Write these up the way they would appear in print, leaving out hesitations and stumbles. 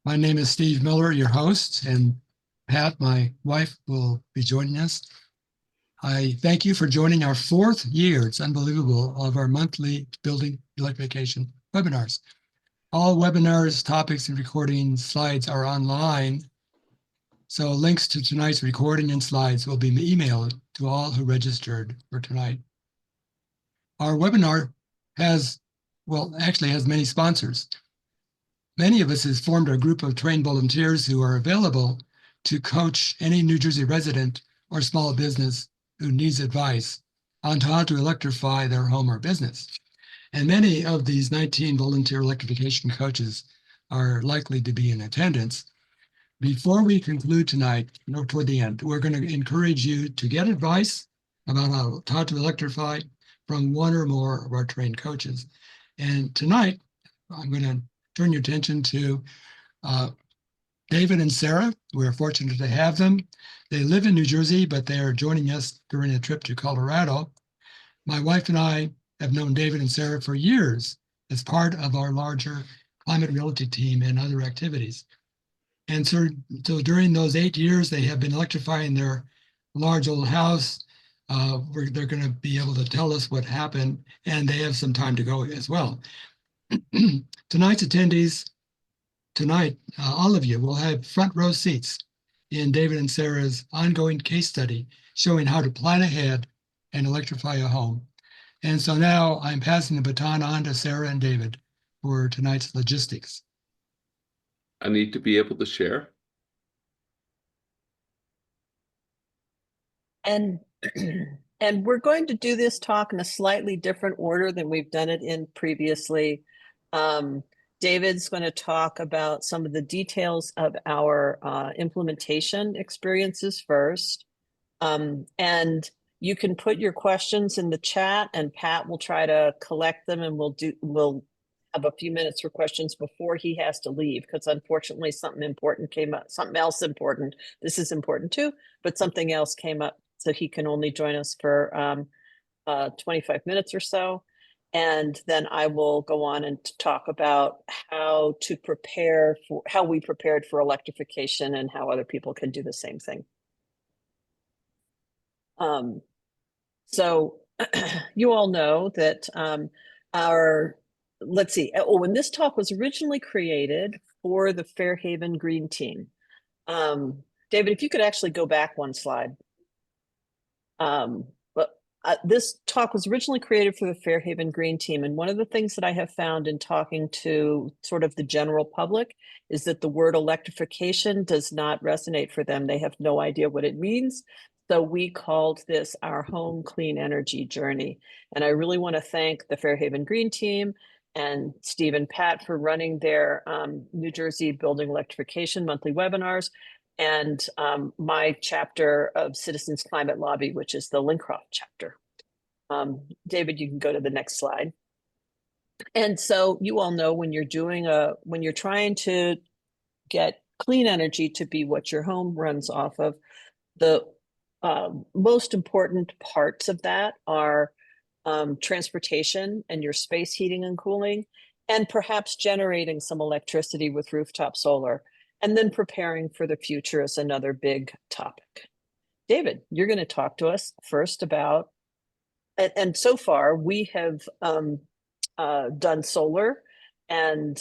My name is Steve Miller, your host, and Pat, my wife, will be joining us. I thank you for joining our fourth year, it's unbelievable, of our monthly building electrification webinars. All webinars, topics, and recording slides are online, so links to tonight's recording and slides will be emailed to all who registered for tonight. Our webinar actually has many sponsors. Many of us has formed a group of trained volunteers who are available to coach any New Jersey resident or small business who needs advice on how to electrify their home or business. And many of these 19 volunteer electrification coaches are likely to be in attendance. Before we conclude tonight, toward the end, we're going to encourage you to get advice about how to electrify from one or more of our trained coaches. And tonight, I'm going to turn your attention to David and Sarah. We're fortunate to have them. They live in New Jersey, but they are joining us during a trip to Colorado. My wife and I have known David and Sarah for years as part of our larger climate realty team and other activities. And so during those 8 years, they have been electrifying their large old house. They're going to be able to tell us what happened, and they have some time to go as well. Tonight's attendees, all of you will have front row seats in David and Sarah's ongoing case study showing how to plan ahead and electrify a home. And so now I'm passing the baton on to Sarah and David for tonight's logistics. I need to be able to share. And and we're going to do this talk in a slightly different order than we've done it in previously. David's going to talk about some of the details of our implementation experiences first. And you can put your questions in the chat and Pat will try to collect them, and we'll have a few minutes for questions before he has to leave, because unfortunately something important came up, something else important. This is important too, but something else came up, so he can only join us for 25 minutes or so. And then I will go on and talk about how we prepared for electrification and how other people can do the same thing. So you all know that when this talk was originally created for the Fairhaven Green Team. David, if you could actually go back one slide. This talk was originally created for the Fairhaven Green Team. And one of the things that I have found in talking to sort of the general public is that the word electrification does not resonate for them. They have no idea what it means. So we called this our home clean energy journey. And I really want to thank the Fairhaven Green Team and Steve and Pat for running their New Jersey Building Electrification monthly webinars, and my chapter of Citizens Climate Lobby, which is the Lincroft chapter. David, you can go to the next slide. And so you all know when you're trying to get clean energy to be what your home runs off of, the most important parts of that are transportation and your space heating and cooling, and perhaps generating some electricity with rooftop solar. And then preparing for the future is another big topic. David, you're going to talk to us first about, and so far we have done solar and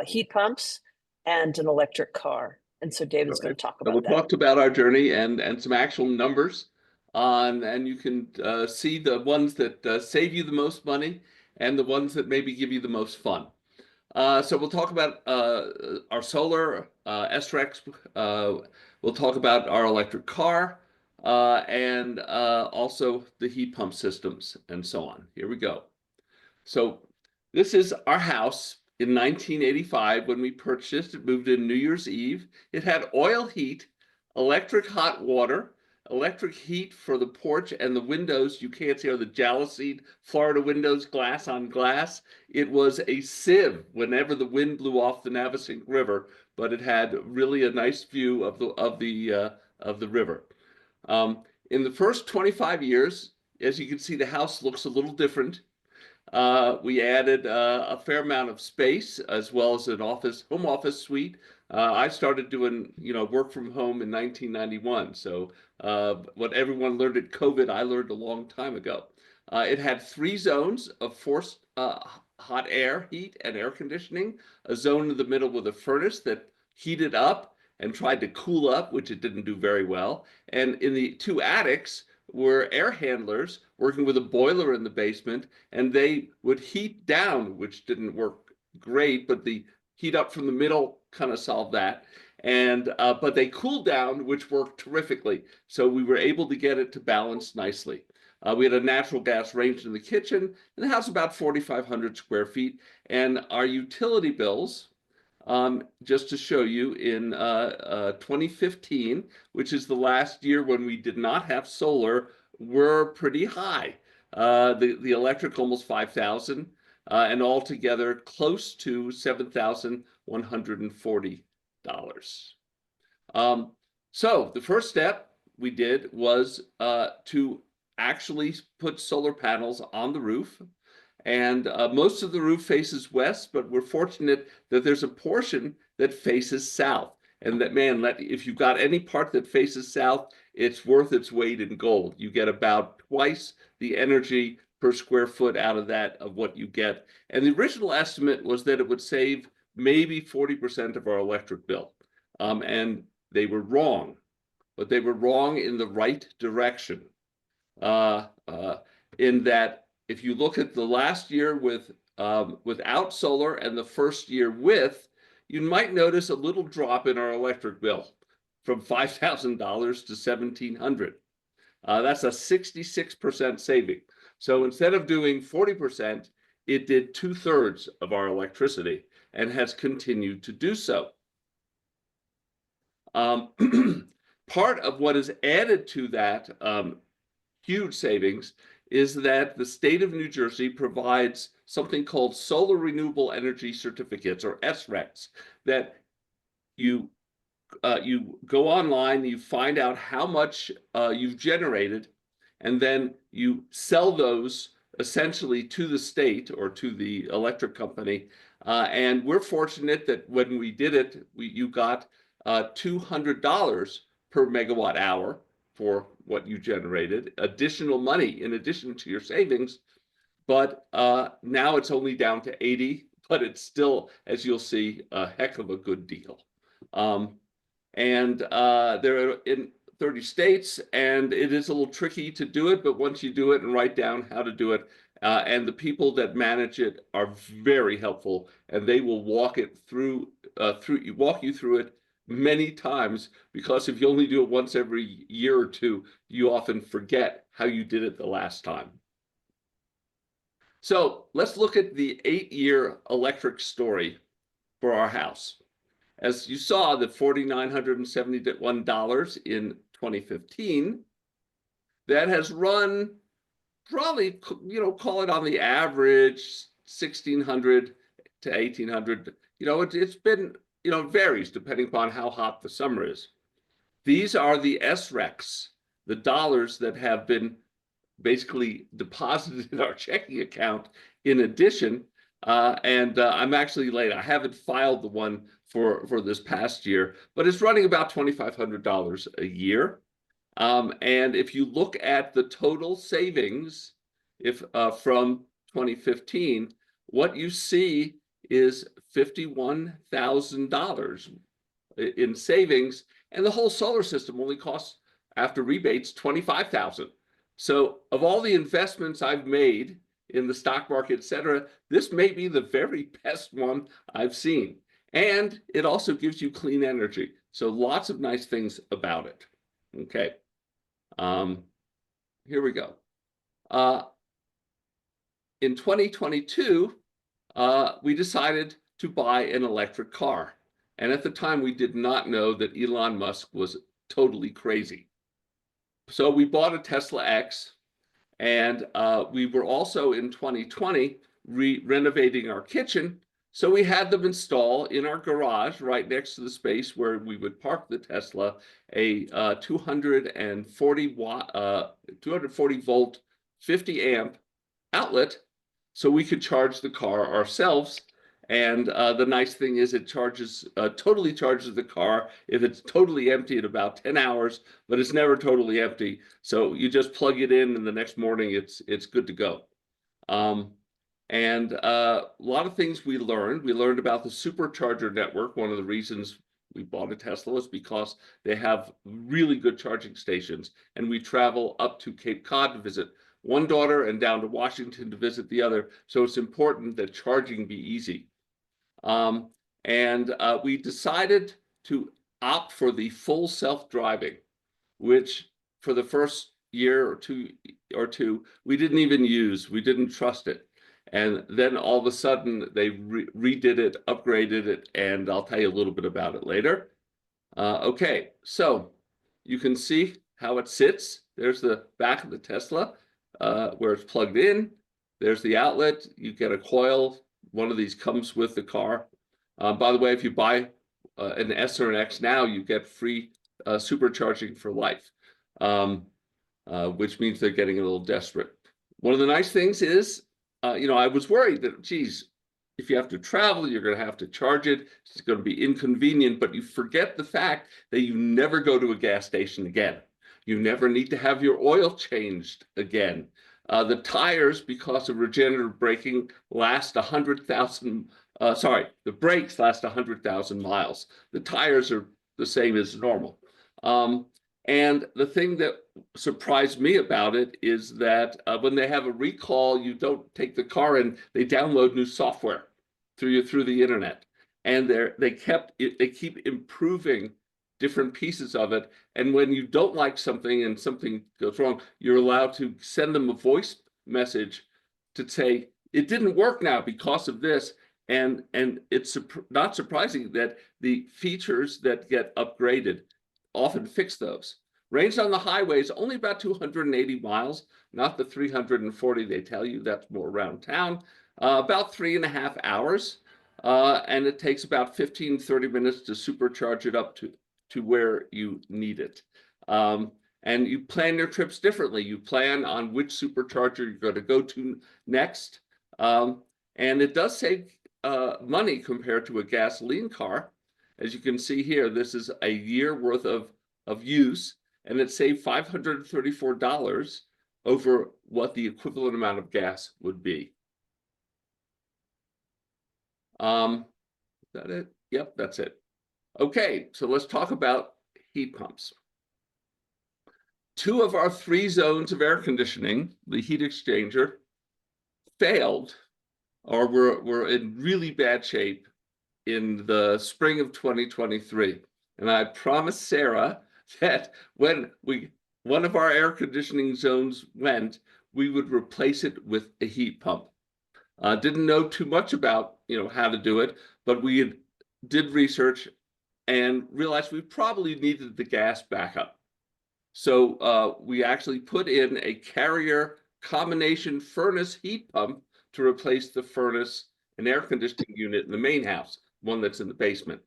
heat pumps and an electric car. And so David's going to talk about that. We talked about our journey and some actual numbers and you can see the ones that save you the most money and the ones that maybe give you the most fun. So we'll talk about our solar, SREX, we'll talk about our electric car, and also the heat pump systems and so on. Here we go. So this is our house in 1985 when we purchased it, moved in New Year's Eve. It had oil heat, electric hot water, electric heat for the porch, and the windows you can't see are the Jalaseed Florida windows, glass on glass. It was a sieve whenever the wind blew off the Navesink River, but it had really a nice view of the river. In the first 25 years, as you can see, the house looks a little different. We added a fair amount of space as well as an home office suite. I started doing, work from home in 1991. So what everyone learned at COVID, I learned a long time ago. It had 3 zones of forced hot air, heat, and air conditioning. A zone in the middle with a furnace that heated up and tried to cool up, which it didn't do very well. And in the 2 attics were air handlers working with a boiler in the basement, and they would heat down, which didn't work great, but the heat up from the middle kind of solved that. And but they cooled down, which worked terrifically. So we were able to get it to balance nicely. We had a natural gas range in the kitchen, and the house about 4,500 square feet. And our utility bills, just to show you, in 2015, which is the last year when we did not have solar, were pretty high. The electric almost 5,000, and altogether close to $7,140. So the first step we did was to actually put solar panels on the roof. And most of the roof faces west, but we're fortunate that there's a portion that faces south. And that, man, if you've got any part that faces south, it's worth its weight in gold. You get about twice the energy per square foot out of that of what you get. And the original estimate was that it would save maybe 40% of our electric bill. And they were wrong, but they were wrong in the right direction. In that, if you look at the last year without solar and the first year with, you might notice a little drop in our electric bill from $5,000 to $1,700. That's a 66% saving. So instead of doing 40%, it did 2/3 of our electricity and has continued to do so. Part of what is added to that huge savings is that the state of New Jersey provides something called solar renewable energy certificates, or SRECs, that you go online, you find out how much you've generated, and then you sell those essentially to the state or to the electric company. And we're fortunate that when we did it, you got $200 per megawatt hour for what you generated, additional money in addition to your savings. But now it's only down to 80, but it's still, as you'll see, a heck of a good deal. And they're in 30 states, and it is a little tricky to do it, but once you do it and write down how to do it, and the people that manage it are very helpful, and they will walk you through it many times, because if you only do it once every year or two, you often forget how you did it the last time. So let's look at the 8-year electric story for our house. As you saw, the $4,971 in 2015, that has run probably, call it on the average 1,600 to 1,800. It's been, varies depending upon how hot the summer is. These are the SRECs, the dollars that have been basically deposited in our checking account in addition. And I'm actually late. I haven't filed the one for this past year, but it's running about $2,500 a year. And if you look at the total savings, from 2015, what you see is $51,000 in savings, and the whole solar system only costs, after rebates, $25,000. So of all the investments I've made in the stock market, et cetera, this may be the very best one I've seen. And it also gives you clean energy. So lots of nice things about it. Okay. Here we go. In 2022, we decided to buy an electric car. And at the time, we did not know that Elon Musk was totally crazy. So we bought a Tesla X, and we were also in 2020 renovating our kitchen. So we had them install in our garage right next to the space where we would park the Tesla, a 240 volt, 50 amp outlet so we could charge the car ourselves. And the nice thing is it totally charges the car if it's totally empty in about 10 hours, but it's never totally empty. So you just plug it in and the next morning it's good to go. And a lot of things we learned. We learned about the supercharger network. One of the reasons we bought a Tesla was because they have really good charging stations. And we travel up to Cape Cod to visit one daughter and down to Washington to visit the other. So it's important that charging be easy. We decided to opt for the full self-driving, which for the first year or two, we didn't even use. We didn't trust it. And then all of a sudden they redid it, upgraded it, and I'll tell you a little bit about it later. Okay, so you can see how it sits. There's the back of the Tesla where it's plugged in. There's the outlet. You get a coil. One of these comes with the car. By the way, if you buy an S or an X now, you get free supercharging for life, which means they're getting a little desperate. One of the nice things is, I was worried that, geez, if you have to travel, you're going to have to charge it. It's going to be inconvenient, but you forget the fact that you never go to a gas station again. You never need to have your oil changed again. The tires, because of regenerative braking, last 100,000. The brakes last 100,000 miles. The tires are the same as normal. And the thing that surprised me about it is that when they have a recall, you don't take the car in, they download new software through the internet. And they keep improving different pieces of it. And when you don't like something and something goes wrong, you're allowed to send them a voice message to say, it didn't work now because of this. And it's not surprising that the features that get upgraded often fix those. Range on the highway is only about 280 miles, not the 340 they tell you. That's more around town. About 3.5 hours. And it takes about 15-30 minutes to supercharge it up to where you need it. And you plan your trips differently. You plan on which supercharger you're going to go to next. And it does save money compared to a gasoline car. As you can see here, this is a year worth of use, and it saved $534 over what the equivalent amount of gas would be. Is that it? Yep, that's it. Okay, so let's talk about heat pumps. 2 of our 3 zones of air conditioning, the heat exchanger, failed or were in really bad shape in the spring of 2023. And I promised Sarah that when one of our air conditioning zones went, we would replace it with a heat pump. Didn't know too much about how to do it, but we did research and realized we probably needed the gas backup. So we actually put in a Carrier combination furnace heat pump to replace the furnace and air conditioning unit in the main house, one that's in the basement.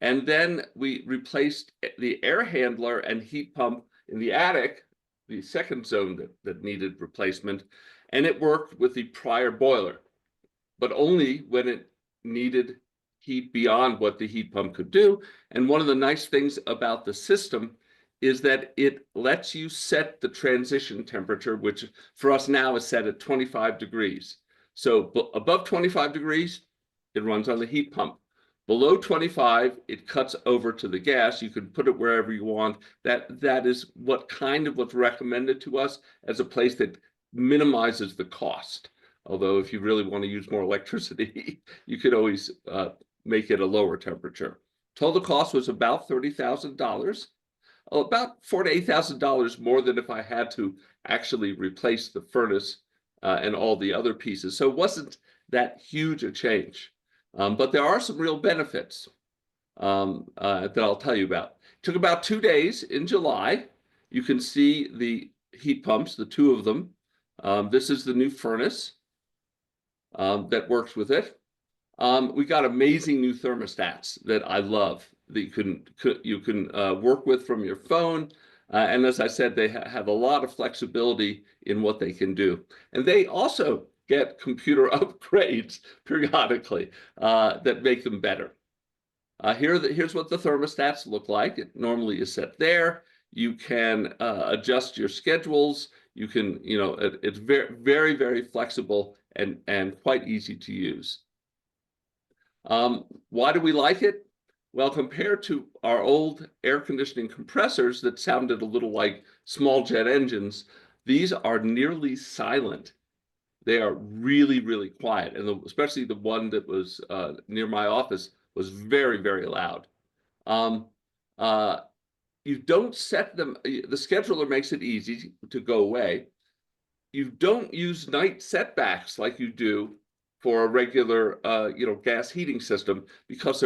And then we replaced the air handler and heat pump in the attic, the second zone that needed replacement, and it worked with the prior boiler, but only when it needed heat beyond what the heat pump could do. And one of the nice things about the system is that it lets you set the transition temperature, which for us now is set at 25 degrees. So above 25 degrees, it runs on the heat pump. Below 25, it cuts over to the gas. You can put it wherever you want. That is what's recommended to us as a place that minimizes the cost. Although if you really want to use more electricity, you could always make it a lower temperature. Total cost was about $30,000, about $4,000 to $8,000 more than if I had to actually replace the furnace and all the other pieces. So it wasn't that huge a change. But there are some real benefits that I'll tell you about. It took about 2 days in July. You can see the heat pumps, the 2 of them. This is the new furnace that works with it. We got amazing new thermostats that I love that you can work with from your phone. And as I said, they have a lot of flexibility in what they can do. And they also get computer upgrades periodically that make them better. Here's what the thermostats look like. It normally is set there. You can adjust your schedules. You can, it's very, very, very flexible and quite easy to use. Why do we like it? Well, compared to our old air conditioning compressors that sounded a little like small jet engines, these are nearly silent. They are really, really quiet. And especially the one that was near my office was very, very loud. You don't set them, the scheduler makes it easy to go away. You don't use night setbacks like you do for a regular, gas heating system, because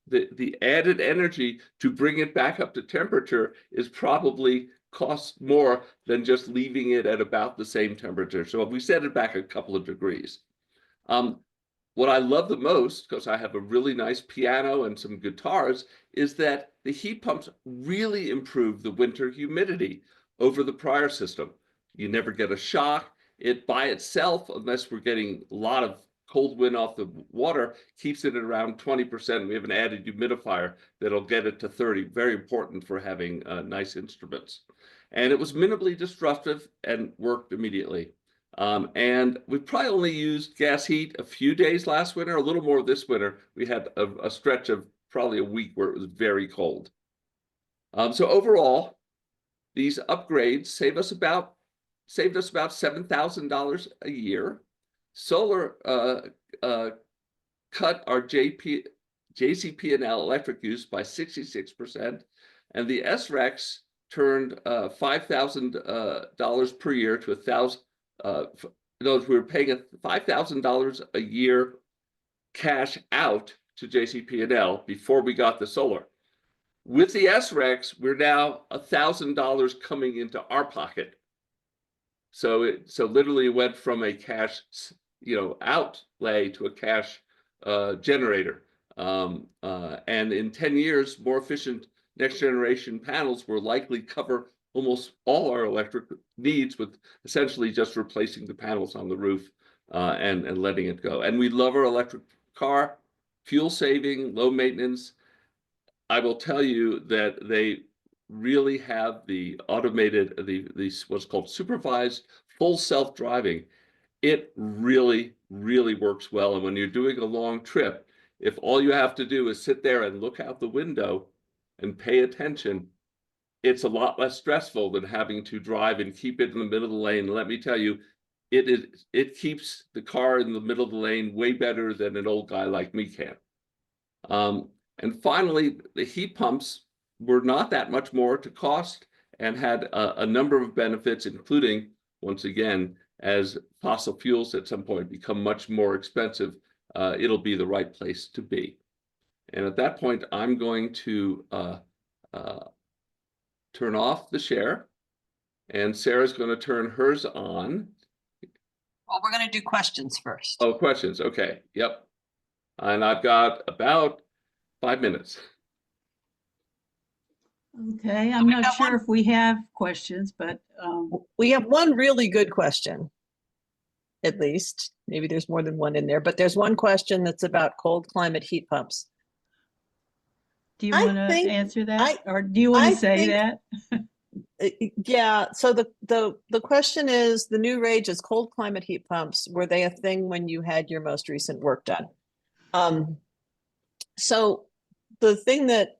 the added energy to bring it back up to temperature is probably costs more than just leaving it at about the same temperature. So if we set it back a couple of degrees. What I love the most, because I have a really nice piano and some guitars, is that the heat pumps really improve the winter humidity over the prior system. You never get a shock. It by itself, unless we're getting a lot of cold wind off the water, keeps it at around 20%. We have an added humidifier that'll get it to 30. Very important for having nice instruments. And it was minimally disruptive and worked immediately. And we probably only used gas heat a few days last winter, a little more this winter. We had a stretch of probably a week where it was very cold. So overall, these upgrades saved us about $7,000 a year. Solar cut our JCP&L electric use by 66%, and the SRECs turned $5,000 per year to $1,000. In other words, we were paying $5,000 a year cash out to JCP&L before we got the solar. With the SRECs, we're now $1,000 coming into our pocket. So literally went from a cash, outlay to a cash generator. And in 10 years, more efficient next generation panels will likely cover almost all our electric needs, with essentially just replacing the panels on the roof and letting it go. And we love our electric car, fuel saving, low maintenance. I will tell you that they really have the automated, what's called supervised full self-driving. It really, really works well. And when you're doing a long trip, if all you have to do is sit there and look out the window and pay attention, it's a lot less stressful than having to drive and keep it in the middle of the lane. And let me tell you, it keeps the car in the middle of the lane way better than an old guy like me can. And finally, the heat pumps were not that much more to cost and had a number of benefits, including, once again, as fossil fuels at some point become much more expensive, it'll be the right place to be. And at that point, I'm going to turn off the share, and Sarah's going to turn hers on. Well, we're going to do questions first. Oh, questions. Okay. Yep. And I've got about 5 minutes. Okay, I'm not sure if we have questions, but We have one really good question, at least. Maybe there's more than one in there, but there's one question that's about cold climate heat pumps. do you I want to think- answer that? Or do you want I to say think- that? Yeah, so the question is, the new rage is cold climate heat pumps. Were they a thing when you had your most recent work done? So the thing that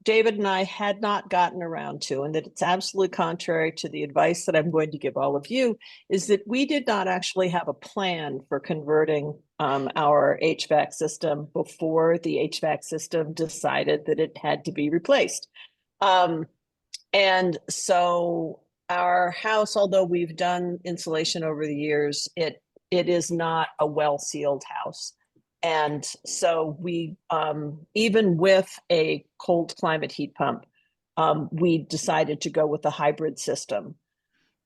David and I had not gotten around to, and that it's absolutely contrary to the advice that I'm going to give all of you, is that we did not actually have a plan for converting our HVAC system before the HVAC system decided that it had to be replaced. And so our house, although we've done insulation over the years, it is not a well-sealed house. And so we, even with a cold climate heat pump, we decided to go with a hybrid system.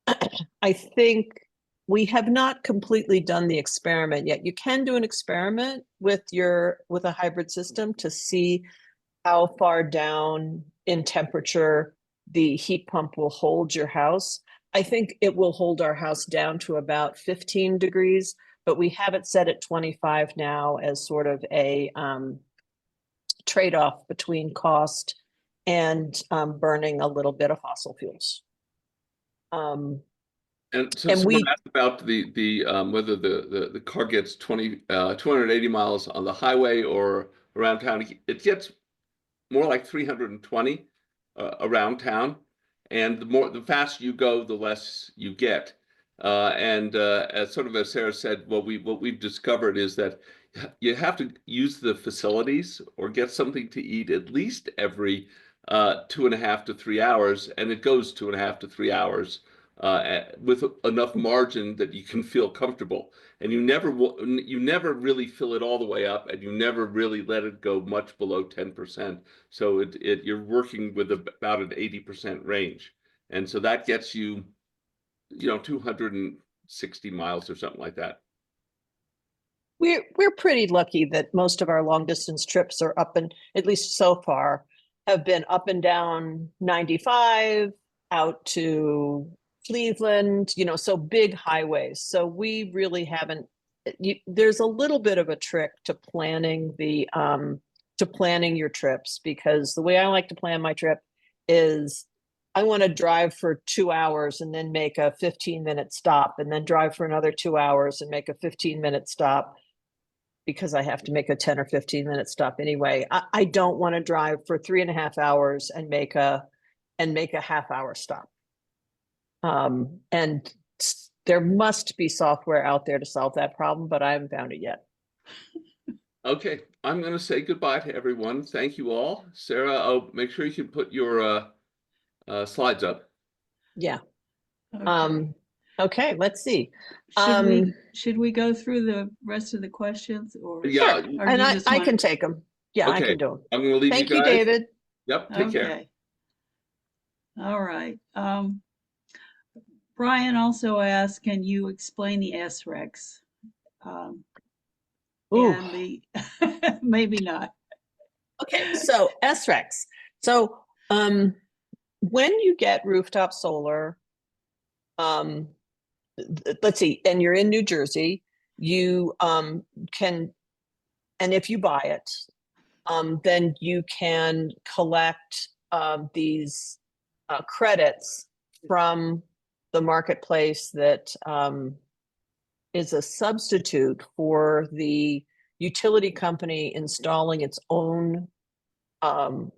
I think we have not completely done the experiment yet. You can do an experiment with a hybrid system to see how far down in temperature the heat pump will hold your house. I think it will hold our house down to about 15 degrees, but we have it set at 25 now as sort of a trade-off between cost and burning a little bit of fossil fuels. And so And someone we- asked about the whether the car gets 280 miles on the highway or around town. It gets more like 320 around town, and the faster you go, the less you get. As sort of as Sarah said, what we've discovered is that you have to use the facilities or get something to eat at least every 2.5 to 3 hours, and it goes 2.5 to 3 hours with enough margin that you can feel comfortable. And you never really fill it all the way up, and you never really let it go much below 10%. So you're working with about an 80% range, and so that gets you, 260 miles or something like that. We're pretty lucky that most of our long distance trips are up and, at least so far, have been up and down 95 out to Cleveland, so big highways. So we really haven't, there's a little bit of a trick to planning your trips, because the way I like to plan my trip is I want to drive for 2 hours and then make a 15-minute stop, and then drive for another 2 hours and make a 15-minute stop, because I have to make a 10 or 15-minute stop anyway. I don't want to drive for 3.5 hours and make a half-hour stop. And there must be software out there to solve that problem, but I haven't found it yet. Okay, I'm going to say goodbye to everyone. Thank you all. Sarah, make sure you can put your slides up. Yeah. Okay. Okay, let's see. Should we go through the rest of the questions, or? Yeah. Or And you I just can want- take them. Yeah, I Okay. can do them. I'm going to leave Thank you you, guys. David. Yep, take care. Okay. All right. Brian also asked, can you explain the SREX? Ooh. And the, maybe not. Okay, so SREX. So when you get rooftop solar, let's see, and you're in New Jersey, you can, and if you buy it, then you can collect these credits from the marketplace that is a substitute for the utility company installing its own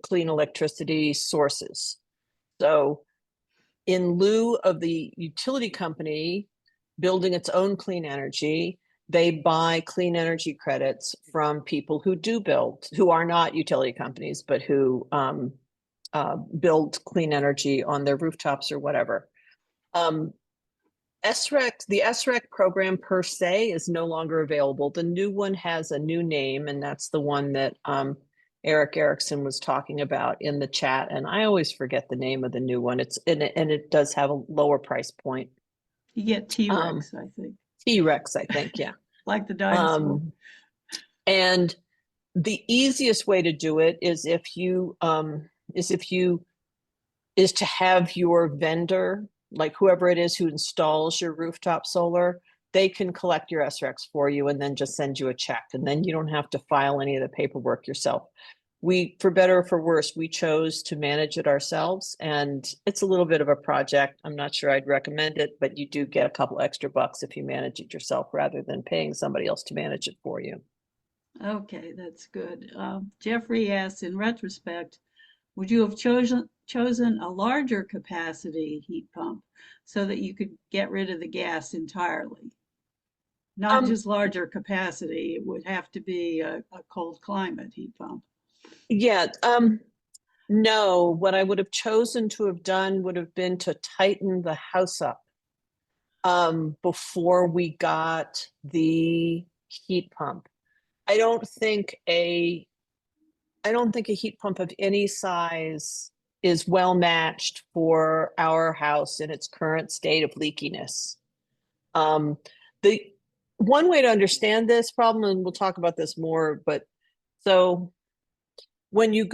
clean electricity sources. So in lieu of the utility company building its own clean energy, they buy clean energy credits from people who do build, who are not utility companies, but who build clean energy on their rooftops or whatever. SREC, the SREC program per se is no longer available. The new one has a new name, and that's the one that Eric Erickson was talking about in the chat. And I always forget the name of the new one. And it does have a lower price point. You get T-Rex, I think. T-Rex, I think, yeah. Like the dinosaur. And the easiest way to do it is is to have your vendor, like whoever it is who installs your rooftop solar, they can collect your SREX for you and then just send you a check. And then you don't have to file any of the paperwork yourself. We, for better or for worse, we chose to manage it ourselves, and it's a little bit of a project. I'm not sure I'd recommend it, but you do get a couple extra bucks if you manage it yourself rather than paying somebody else to manage it for you. Okay, that's good. Jeffrey asks, in retrospect, would you have chosen a larger capacity heat pump so that you could get rid of the gas entirely? Not just larger capacity, it would have to be a cold climate heat pump. Yeah, no, what I would have chosen to have done would have been to tighten the house up before we got the heat pump. I don't think a heat pump of any size is well matched for our house in its current state of leakiness. The one way to understand this problem, and we'll talk about this more, but so when you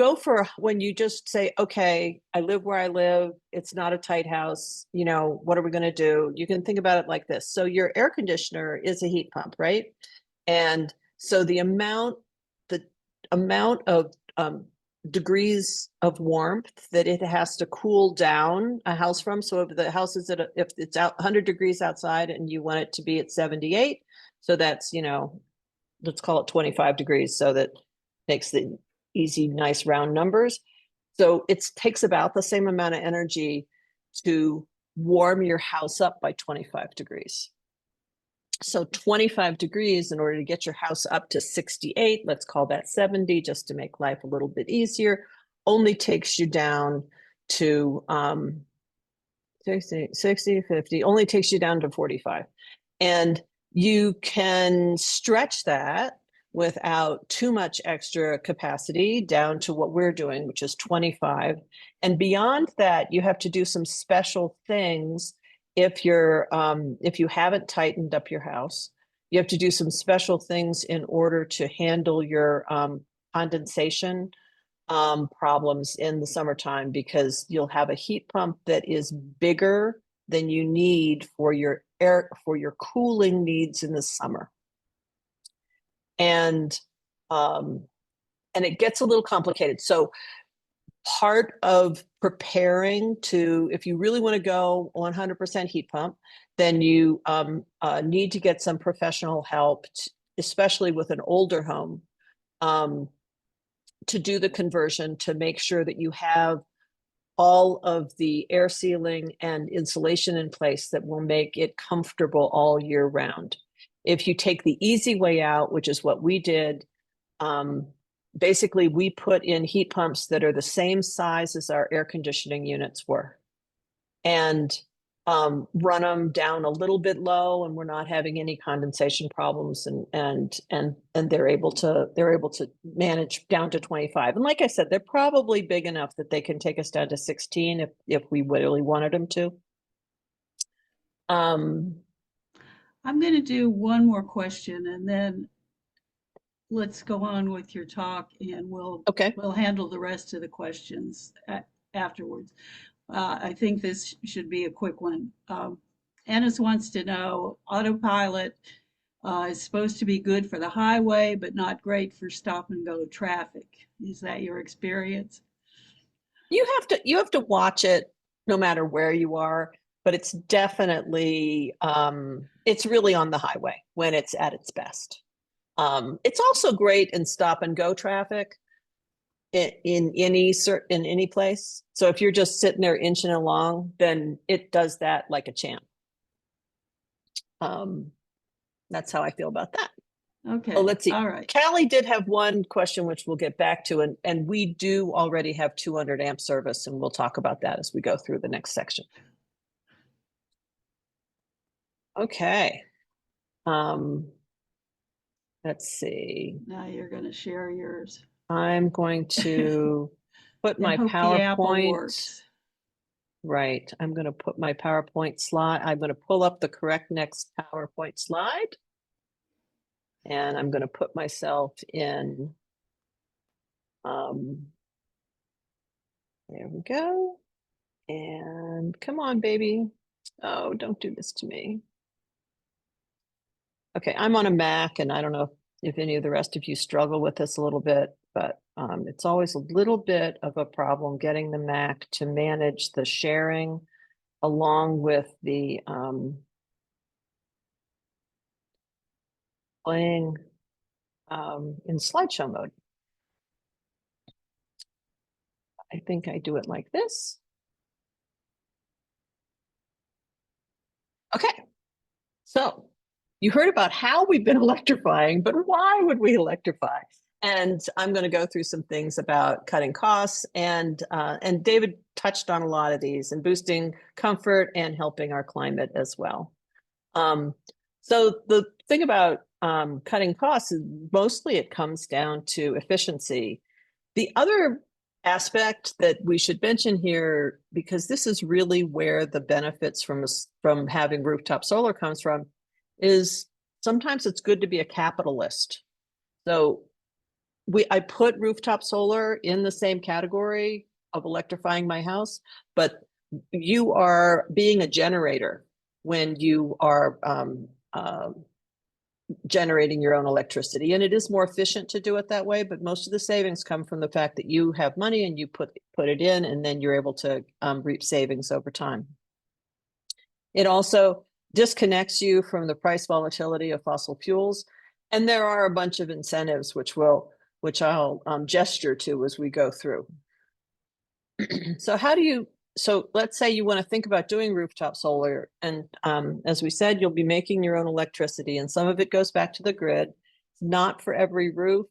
just say, okay, I live where I live, it's not a tight house, what are we going to do? You can think about it like this. So your air conditioner is a heat pump, right? And so the amount of degrees of warmth that it has to cool down a house from. So if the house is if it's out 100 degrees outside and you want it to be at 78, so that's, let's call it 25 degrees. So that makes the easy, nice round numbers. So it takes about the same amount of energy to warm your house up by 25 degrees. So 25 degrees in order to get your house up to 68, let's call that 70, just to make life a little bit easier, only takes you down to 60, 50, only takes you down to 45. And you can stretch that without too much extra capacity down to what we're doing, which is 25. And beyond that, you have to do some special things. If you haven't tightened up your house, you have to do some special things in order to handle your condensation problems in the summertime, because you'll have a heat pump that is bigger than you need for your cooling needs in the summer. And it gets a little complicated. So part of preparing if you really want to go 100% heat pump, then you need to get some professional help, especially with an older home, to do the conversion, to make sure that you have all of the air sealing and insulation in place that will make it comfortable all year round. If you take the easy way out, which is what we did, basically we put in heat pumps that are the same size as our air conditioning units were, and run them down a little bit low, and we're not having any condensation problems, and they're able to manage down to 25. And like I said, they're probably big enough that they can take us down to 16 if we really wanted them to. I'm going to do one more question, and then let's go on with your talk, and we'll handle the rest of the questions afterwards. I think this should be a quick one. Ennis wants to know, autopilot is supposed to be good for the highway, but not great for stop and go traffic. Is that your experience? You have to watch it no matter where you are, but it's definitely it's really on the highway when it's at its best. It's also great in stop and go traffic in any place. So if you're just sitting there inching along, then it does that like a champ. That's how I feel about that. Okay. Oh, let's see. All right. Callie did have one question, which we'll get back to, and we do already have 200 amp service, and we'll talk about that as we go through the next section. Okay. Let's see. Now you're going to share yours. I'm going to put my PowerPoint. Right. I'm going to put my PowerPoint slide. I'm going to pull up the correct next PowerPoint slide. And I'm going to put myself in. There we go. And come on, baby. Oh, don't do this to me. Okay, I'm on a Mac, and I don't know if any of the rest of you struggle with this a little bit, but it's always a little bit of a problem getting the Mac to manage the sharing along with the playing in slideshow mode. I think I do it like this. Okay, so you heard about how we've been electrifying, but why would we electrify? And I'm going to go through some things about cutting costs, and David touched on a lot of these, and boosting comfort and helping our climate as well. So the thing about cutting costs is mostly it comes down to efficiency. The other aspect that we should mention here, because this is really where the benefits from having rooftop solar comes from, is sometimes it's good to be a capitalist. So I put rooftop solar in the same category of electrifying my house, but you are being a generator when you are generating your own electricity. And it is more efficient to do it that way, but most of the savings come from the fact that you have money and you put it in, and then you're able to reap savings over time. It also disconnects you from the price volatility of fossil fuels. And there are a bunch of incentives which I'll gesture to as we go through. So let's say you want to think about doing rooftop solar. And as we said, you'll be making your own electricity, and some of it goes back to the grid. It's not for every roof.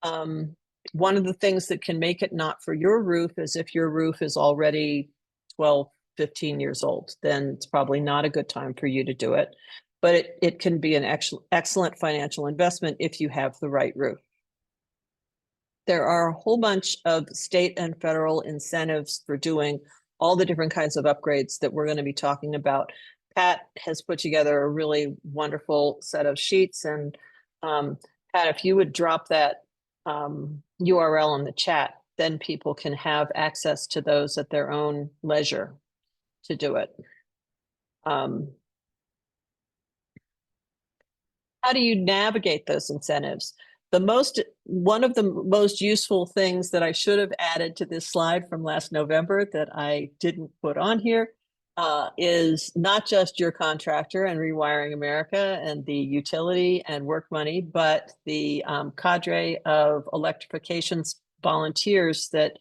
One of the things that can make it not for your roof is if your roof is already 12, 15 years old, then it's probably not a good time for you to do it. But it can be an excellent financial investment if you have the right roof. There are a whole bunch of state and federal incentives for doing all the different kinds of upgrades that we're going to be talking about. Pat has put together a really wonderful set of sheets. And Pat, if you would drop that URL in the chat, then people can have access to those at their own leisure to do it. How do you navigate those incentives? One of the most useful things that I should have added to this slide from last November that I didn't put on here is not just your contractor and Rewiring America and the utility and work money, but the cadre of electrification volunteers that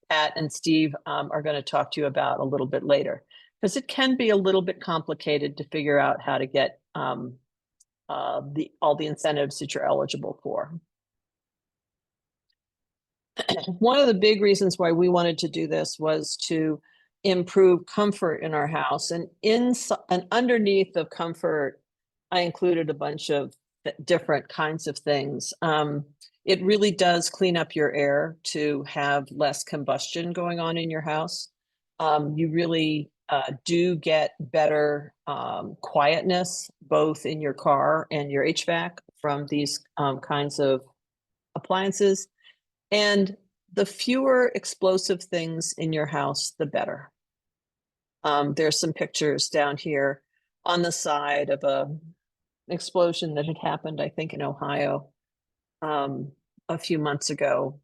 Pat and Steve are going to talk to you about a little bit later, because it can be a little bit complicated to figure out how to get all the incentives that you're eligible for. One of the big reasons why we wanted to do this was to improve comfort in our house. And underneath of comfort, I included a bunch of different kinds of things. It really does clean up your air to have less combustion going on in your house. You really do get better quietness, both in your car and your HVAC from these kinds of appliances. And the fewer explosive things in your house, the better. There's some pictures down here on the side of an explosion that had happened, I think, in Ohio a few months ago.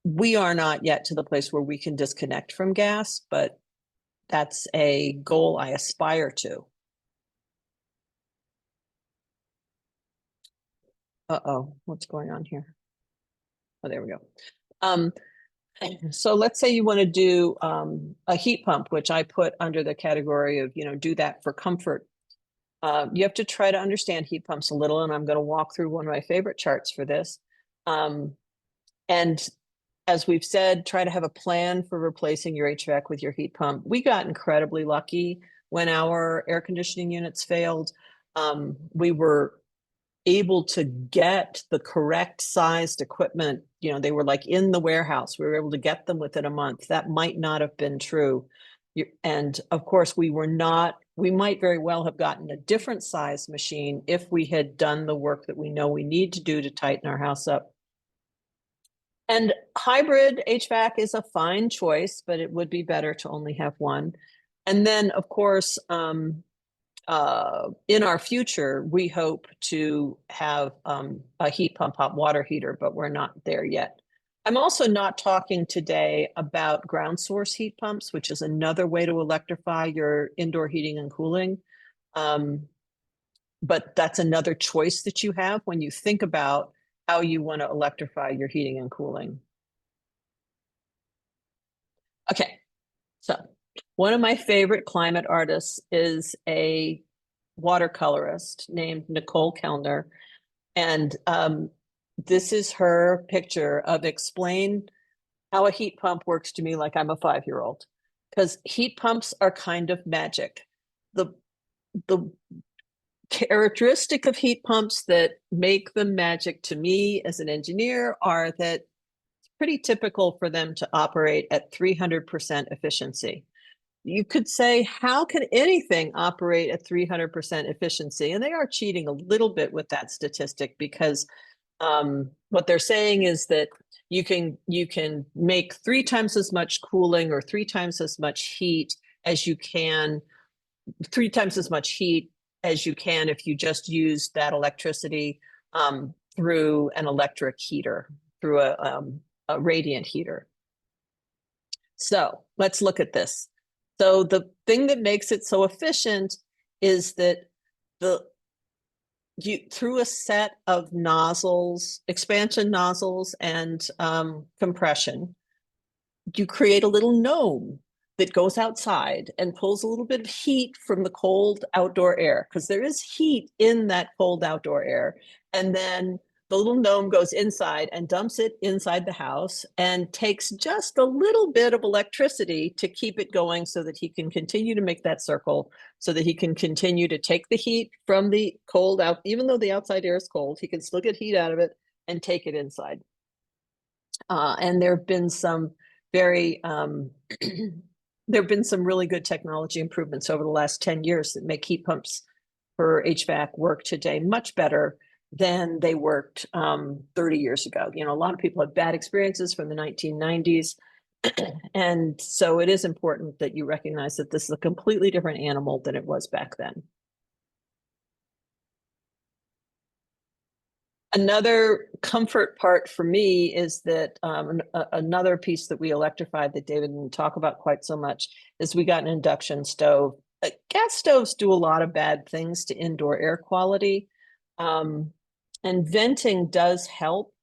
We are not yet to the place where we can disconnect from gas, but that's a goal I aspire to. Uh-oh, what's going on here? Oh, there we go. So let's say you want to do a heat pump, which I put under the category of, do that for comfort. You have to try to understand heat pumps a little, and I'm going to walk through one of my favorite charts for this. And as we've said, try to have a plan for replacing your HVAC with your heat pump. We got incredibly lucky when our air conditioning units failed. We were able to get the correct sized equipment. They were like in the warehouse. We were able to get them within a month. That might not have been true. And of course, we might very well have gotten a different size machine if we had done the work that we know we need to do to tighten our house up. And hybrid HVAC is a fine choice, but it would be better to only have one. And then, of course, in our future, we hope to have a heat pump hot water heater, but we're not there yet. I'm also not talking today about ground source heat pumps, which is another way to electrify your indoor heating and cooling. But that's another choice that you have when you think about how you want to electrify your heating and cooling. Okay, so one of my favorite climate artists is a watercolorist named Nicole Kellner. And this is her picture of explain how a heat pump works to me like I'm a 5-year-old. Because heat pumps are kind of magic. The characteristic of heat pumps that make them magic to me as an engineer are that it's pretty typical for them to operate at 300% efficiency. You could say, how can anything operate at 300% efficiency? And they are cheating a little bit with that statistic, because What they're saying is that you can make 3 times as much cooling or 3 times as much heat as you can, 3 times as much heat as you can if you just use that electricity through an electric heater, through a radiant heater. So let's look at this. So the thing that makes it so efficient is that through a set of nozzles, expansion nozzles and compression, you create a little gnome that goes outside and pulls a little bit of heat from the cold outdoor air, because there is heat in that cold outdoor air. And then the little gnome goes inside and dumps it inside the house and takes just a little bit of electricity to keep it going so that he can continue to make that circle, so that he can continue to take the heat from the cold out, even though the outside air is cold, he can still get heat out of it and take it inside. And there have been some very, there have been some really good technology improvements over the last 10 years that make heat pumps for HVAC work today much better than they worked 30 years ago. You know, a lot of people have bad experiences from the 1990s. And so it is important that you recognize that this is a completely different animal than it was back then. Another comfort part for me is that another piece that we electrified that David didn't talk about quite so much is we got an induction stove. Gas stoves do a lot of bad things to indoor air quality, and venting does help.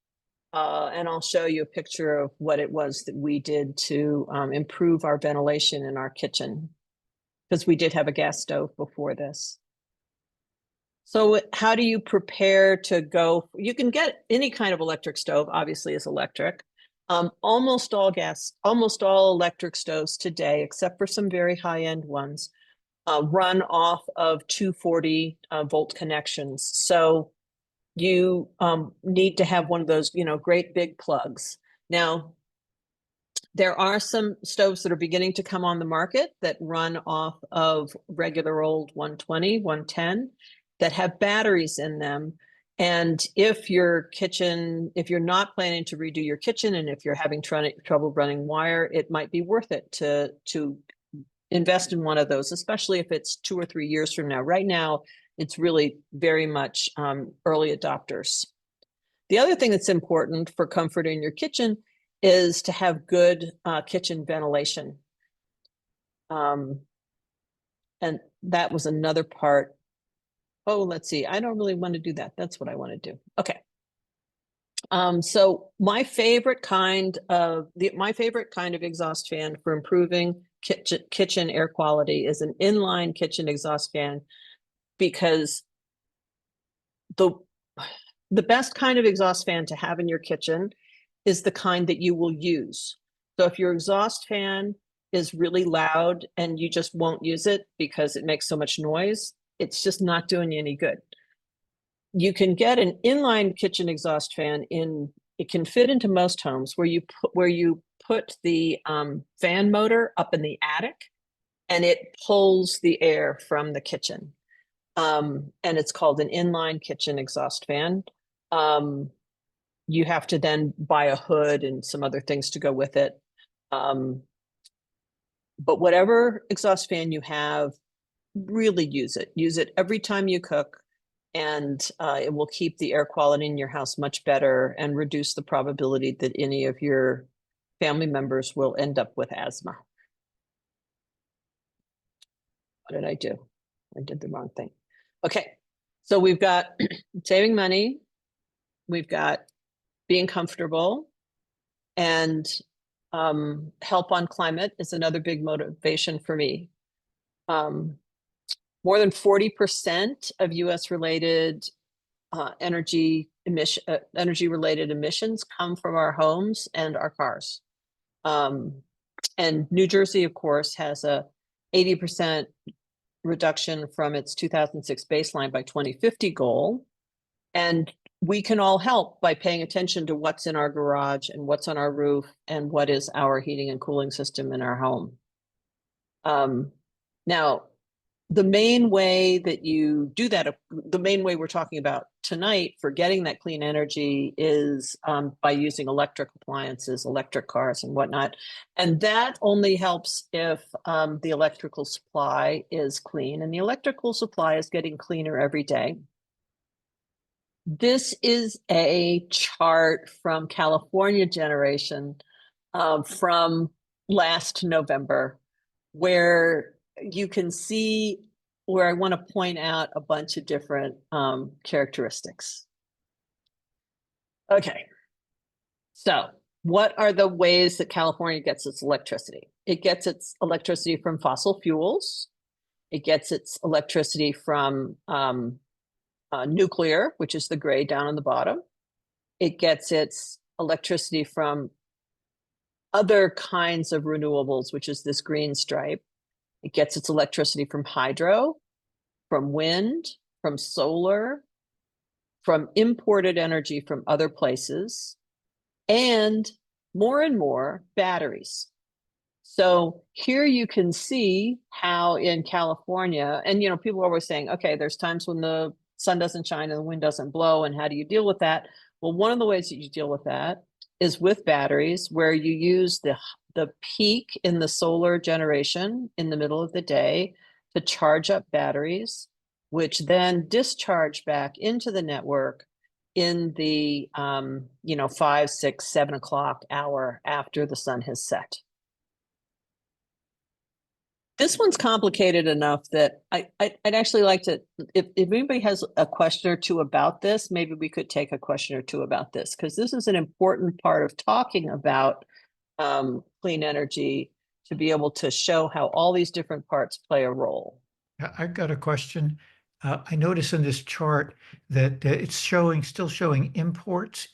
And I'll show you a picture of what it was that we did to improve our ventilation in our kitchen, because we did have a gas stove before this. So how do you prepare to go? You can get any kind of electric stove, obviously is electric. Almost all electric stoves today, except for some very high-end ones, run off of 240 volt connections. So you need to have one of those, you know, great big plugs. Now, there are some stoves that are beginning to come on the market that run off of regular old 120, 110 that have batteries in them. And if you're not planning to redo your kitchen, and if you're having trouble running wire, it might be worth it to invest in one of those, especially if it's 2 or 3 years from now. Right now, it's really very much early adopters. The other thing that's important for comfort in your kitchen is to have good kitchen ventilation. And that was another part. Oh, let's see. I don't really want to do that. That's what I want to do. Okay. So my favorite kind of exhaust fan for improving kitchen air quality is an inline kitchen exhaust fan, because the best kind of exhaust fan to have in your kitchen is the kind that you will use. So if your exhaust fan is really loud and you just won't use it because it makes so much noise, it's just not doing you any good. You can get an inline kitchen exhaust fan it can fit into most homes, where you put the fan motor up in the attic and it pulls the air from the kitchen. And it's called an inline kitchen exhaust fan. You have to then buy a hood and some other things to go with it. But whatever exhaust fan you have, really use it. Use it every time you cook, and it will keep the air quality in your house much better and reduce the probability that any of your family members will end up with asthma. What did I do? I did the wrong thing. Okay, so we've got saving money, we've got being comfortable, and help on climate is another big motivation for me. More than 40% of US related energy related emissions come from our homes and our cars. And New Jersey, of course, has a 80% reduction from its 2006 baseline by 2050 goal. And we can all help by paying attention to what's in our garage and what's on our roof and what is our heating and cooling system in our home. Now, the main way that you do that, the main way we're talking about tonight for getting that clean energy is by using electric appliances, electric cars and whatnot. And that only helps if the electrical supply is clean, and the electrical supply is getting cleaner every day. This is a chart from California generation from last November, where you can see where I want to point out a bunch of different characteristics. Okay, so what are the ways that California gets its electricity? It gets its electricity from fossil fuels. It gets its electricity from nuclear, which is the gray down on the bottom. It gets its electricity from other kinds of renewables, which is this green stripe. It gets its electricity from hydro, from wind, from solar, from imported energy from other places, and more batteries. So here you can see how in California, and people are always saying, okay, there's times when the sun doesn't shine and the wind doesn't blow, and how do you deal with that? Well, one of the ways that you deal with that is with batteries, where you use the peak in the solar generation in the middle of the day to charge up batteries, which then discharge back into the network in the 5, 6, 7 o'clock hour after the sun has set. This one's complicated enough that I'd actually like to, if anybody has a question or two about this, maybe we could take a question or two about this, because this is an important part of talking about clean energy, to be able to show how all these different parts play a role. I've got a question. I notice in this chart that it's still showing imports,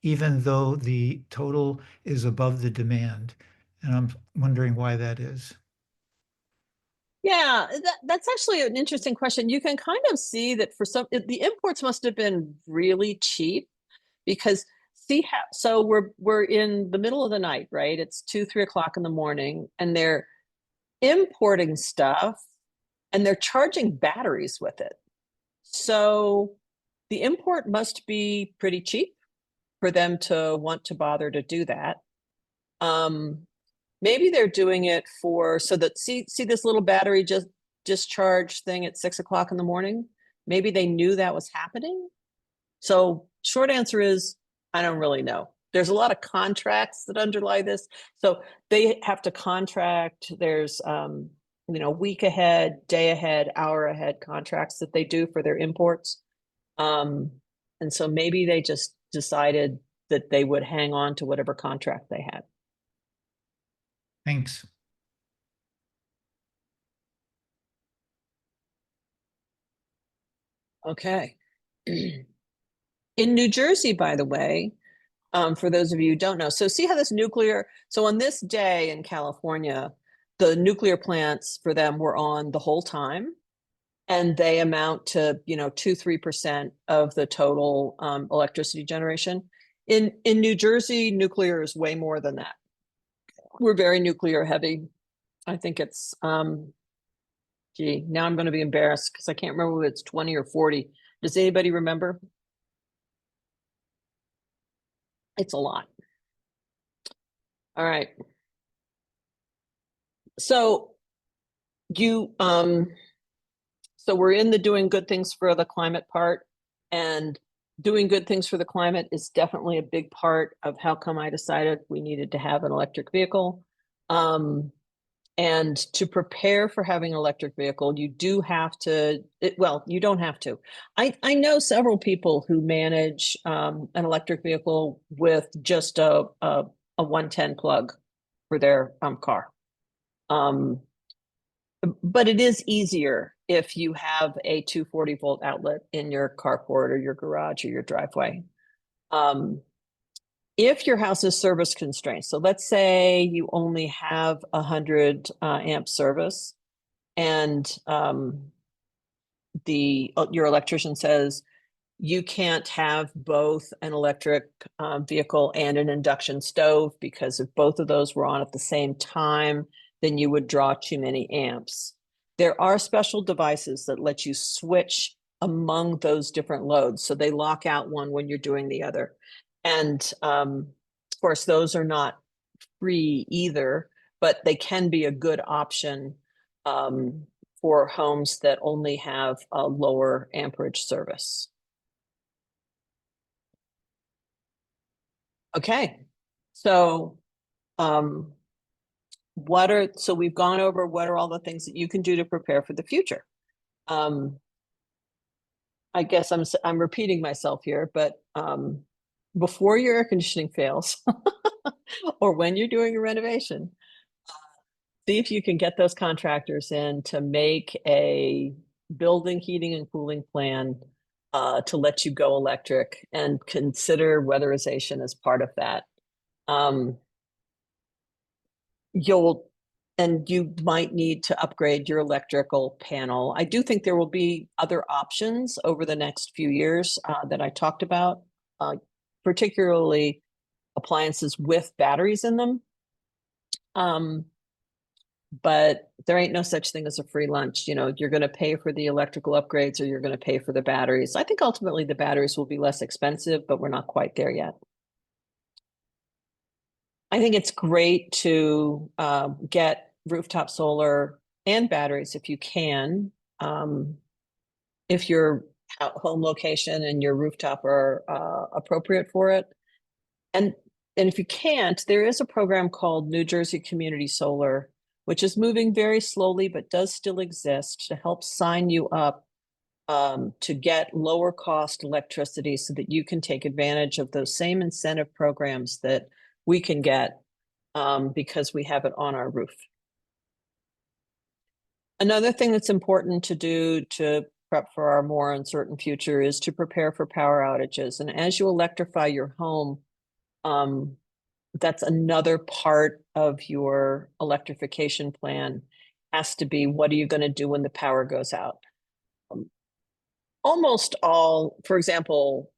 even though the total is above the demand. And I'm wondering why that is. Yeah, that's actually an interesting question. You can kind of see that for some, the imports must have been really cheap, because see how, so we're in the middle of the night, right? It's 2, 3 o'clock in the morning, and they're importing stuff and they're charging batteries with it. So the import must be pretty cheap for them to want to bother to do that. Maybe they're doing it so that, see this little battery just discharge thing at 6 o'clock in the morning. Maybe they knew that was happening. So short answer is, I don't really know. There's a lot of contracts that underlie this. So they have to contract. There's, week ahead, day ahead, hour ahead contracts that they do for their imports. And so maybe they just decided that they would hang on to whatever contract they had. Thanks. Okay. In New Jersey, by the way, for those of you who don't know, so see how this nuclear, so on this day in California, the nuclear plants for them were on the whole time, and they amount to 2-3% of the total electricity generation. In New Jersey, nuclear is way more than that. We're very nuclear heavy. I think it's gee, now I'm going to be embarrassed because I can't remember if it's 20 or 40. Does anybody remember? It's a lot. All right. So so we're in the doing good things for the climate part, and doing good things for the climate is definitely a big part of how come I decided we needed to have an electric vehicle. And to prepare for having an electric vehicle, you do have to, well, you don't have to. I know several people who manage an electric vehicle with just a 110 plug for their car. But it is easier if you have a 240 volt outlet in your carport or your garage or your driveway. If your house is service constrained, so let's say you only have 100 amp service, and your electrician says you can't have both an electric vehicle and an induction stove, because if both of those were on at the same time, then you would draw too many amps. There are special devices that let you switch among those different loads. So they lock out one when you're doing the other. And of course, those are not free either, but they can be a good option for homes that only have a lower amperage service. Okay, so so we've gone over what are all the things that you can do to prepare for the future. I guess I'm repeating myself here, but before your air conditioning fails or when you're doing a renovation, see if you can get those contractors in to make a building heating and cooling plan to let you go electric, and consider weatherization as part of that. You might need to upgrade your electrical panel. I do think there will be other options over the next few years that I talked about, particularly appliances with batteries in them. But there ain't no such thing as a free lunch. You know, you're going to pay for the electrical upgrades or you're going to pay for the batteries. I think ultimately the batteries will be less expensive, but we're not quite there yet. I think it's great to get rooftop solar and batteries if you can. If your home location and your rooftop are appropriate for it. And if you can't, there is a program called New Jersey Community Solar, which is moving very slowly, but does still exist, to help sign you up to get lower cost electricity so that you can take advantage of those same incentive programs that we can get because we have it on our roof. Another thing that's important to do to prep for our more uncertain future is to prepare for power outages. And as you electrify your home, that's another part of your electrification plan, has to be, what are you going to do when the power goes out? Almost all, for example,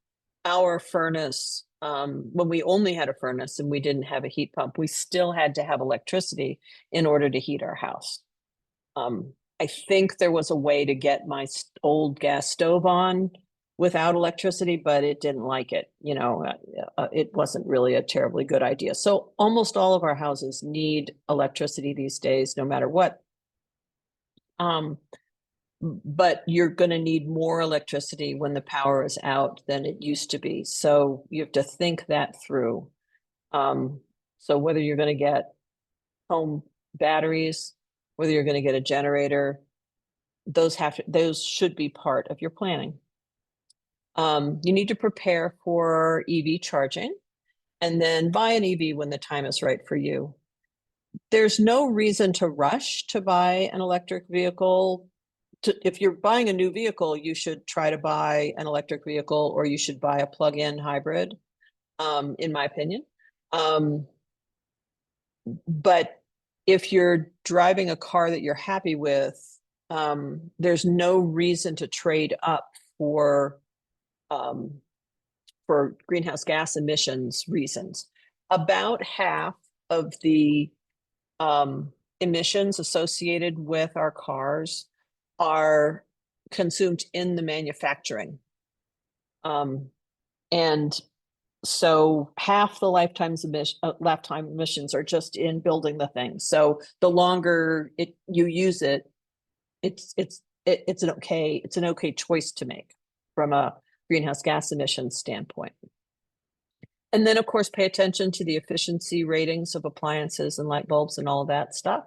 our furnace, when we only had a furnace and we didn't have a heat pump, we still had to have electricity in order to heat our house. I think there was a way to get my old gas stove on without electricity, but it didn't like it. You know, it wasn't really a terribly good idea. So almost all of our houses need electricity these days, no matter what. But you're going to need more electricity when the power is out than it used to be. So you have to think that through. So whether you're going to get home batteries, whether you're going to get a generator, those should be part of your planning. You need to prepare for EV charging, and then buy an EV when the time is right for you. There's no reason to rush to buy an electric vehicle. If you're buying a new vehicle, you should try to buy an electric vehicle, or you should buy a plug-in hybrid, in my opinion. But if you're driving a car that you're happy with, there's no reason to trade up for greenhouse gas emissions reasons. About half of the emissions associated with our cars are consumed in the manufacturing. And so half the lifetime emissions are just in building the thing. So the longer you use it, it's an okay choice to make from a greenhouse gas emissions standpoint. And then, of course, pay attention to the efficiency ratings of appliances and light bulbs and all of that stuff.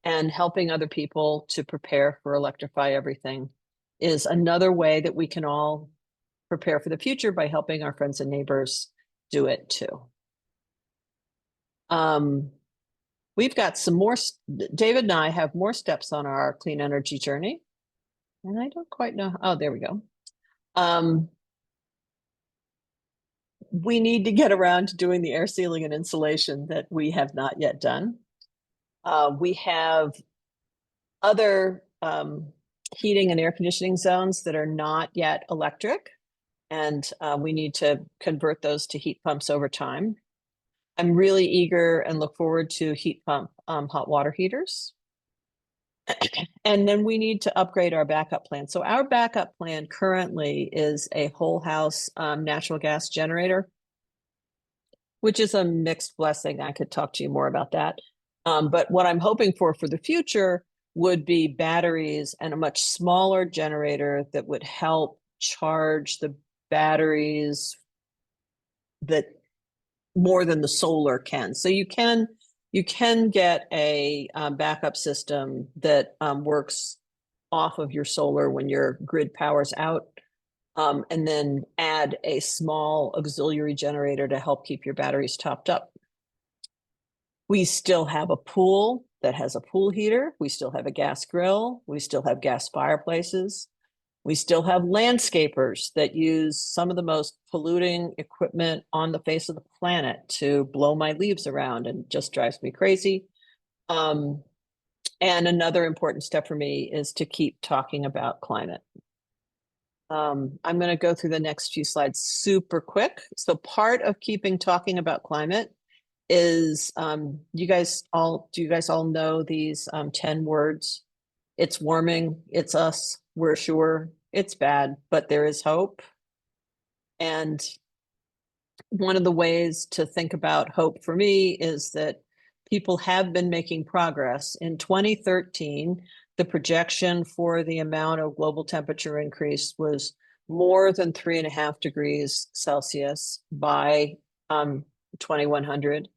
And helping other people to prepare for electrify everything is another way that we can all prepare for the future, by helping our friends and neighbors do it too. We've got some more, David and I have more steps on our clean energy journey. And I don't quite know, oh, there we go. We need to get around to doing the air sealing and insulation that we have not yet done. We have other heating and air conditioning zones that are not yet electric, and we need to convert those to heat pumps over time. I'm really eager and look forward to heat pump hot water heaters. And then we need to upgrade our backup plan. So our backup plan currently is a whole house natural gas generator, which is a mixed blessing. I could talk to you more about that. But what I'm hoping for the future would be batteries and a much smaller generator that would help charge the batteries that more than the solar can. So you can get a backup system that works off of your solar when your grid power's out, and then add a small auxiliary generator to help keep your batteries topped up. We still have a pool that has a pool heater. We still have a gas grill. We still have gas fireplaces. We still have landscapers that use some of the most polluting equipment on the face of the planet to blow my leaves around, and just drives me crazy. And another important step for me is to keep talking about climate. I'm going to go through the next few slides super quick. So part of keeping talking about climate is, do you guys all know these 10 words? It's warming, it's us, we're sure, it's bad, but there is hope. And one of the ways to think about hope for me is that people have been making progress. In 2013, the projection for the amount of global temperature increase was more than 3.5 degrees Celsius by 2100.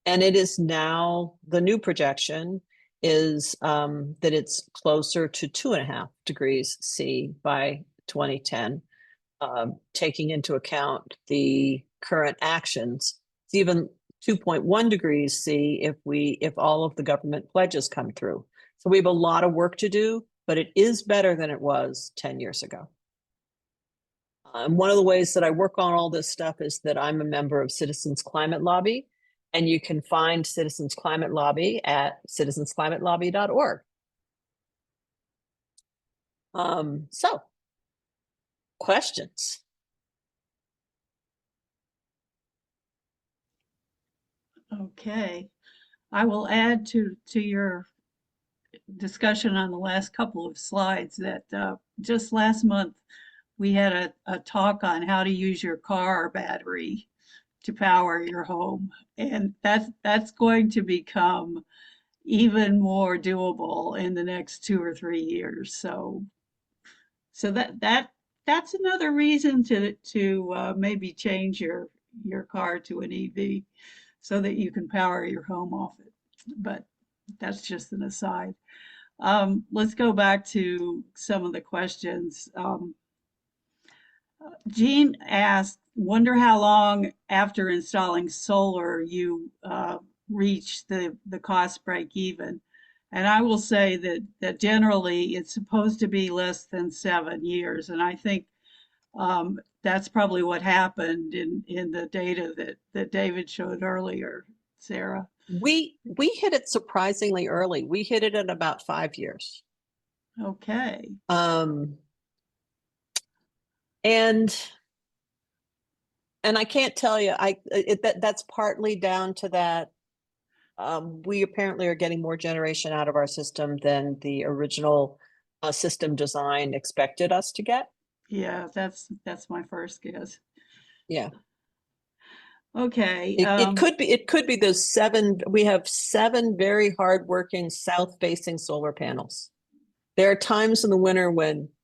And it is now, the new projection is that it's closer to 2.5 degrees C by 2010, taking into account the current actions. It's even 2.1 degrees C if all of the government pledges come through. So we have a lot of work to do, but it is better than it was 10 years ago. And one of the ways that I work on all this stuff is that I'm a member of Citizens Climate Lobby, and you can find Citizens Climate Lobby at citizensclimatelobby.org. So, questions? Okay, I will add to your discussion on the last couple of slides that just last month we had a talk on how to use your car battery to power your home, and that's going to become even more doable in the next 2 or 3 years. So that's another reason to maybe change your car to an EV so that you can power your home off it. But that's just an aside. Let's go back to some of the questions. Jean asked, wonder how long after installing solar you reach the cost break even. And I will say that generally it's supposed to be less than 7 years. And I think that's probably what happened in the data that David showed earlier, Sarah. We hit it surprisingly early. We hit it at about 5 years. Okay. And I can't tell you, that's partly down to that. We apparently are getting more generation out of our system than the original system design expected us to get. Yeah, that's my first guess. Yeah. Okay. It could be those 7. We have 7 very hardworking south-facing solar panels. There are times in the winter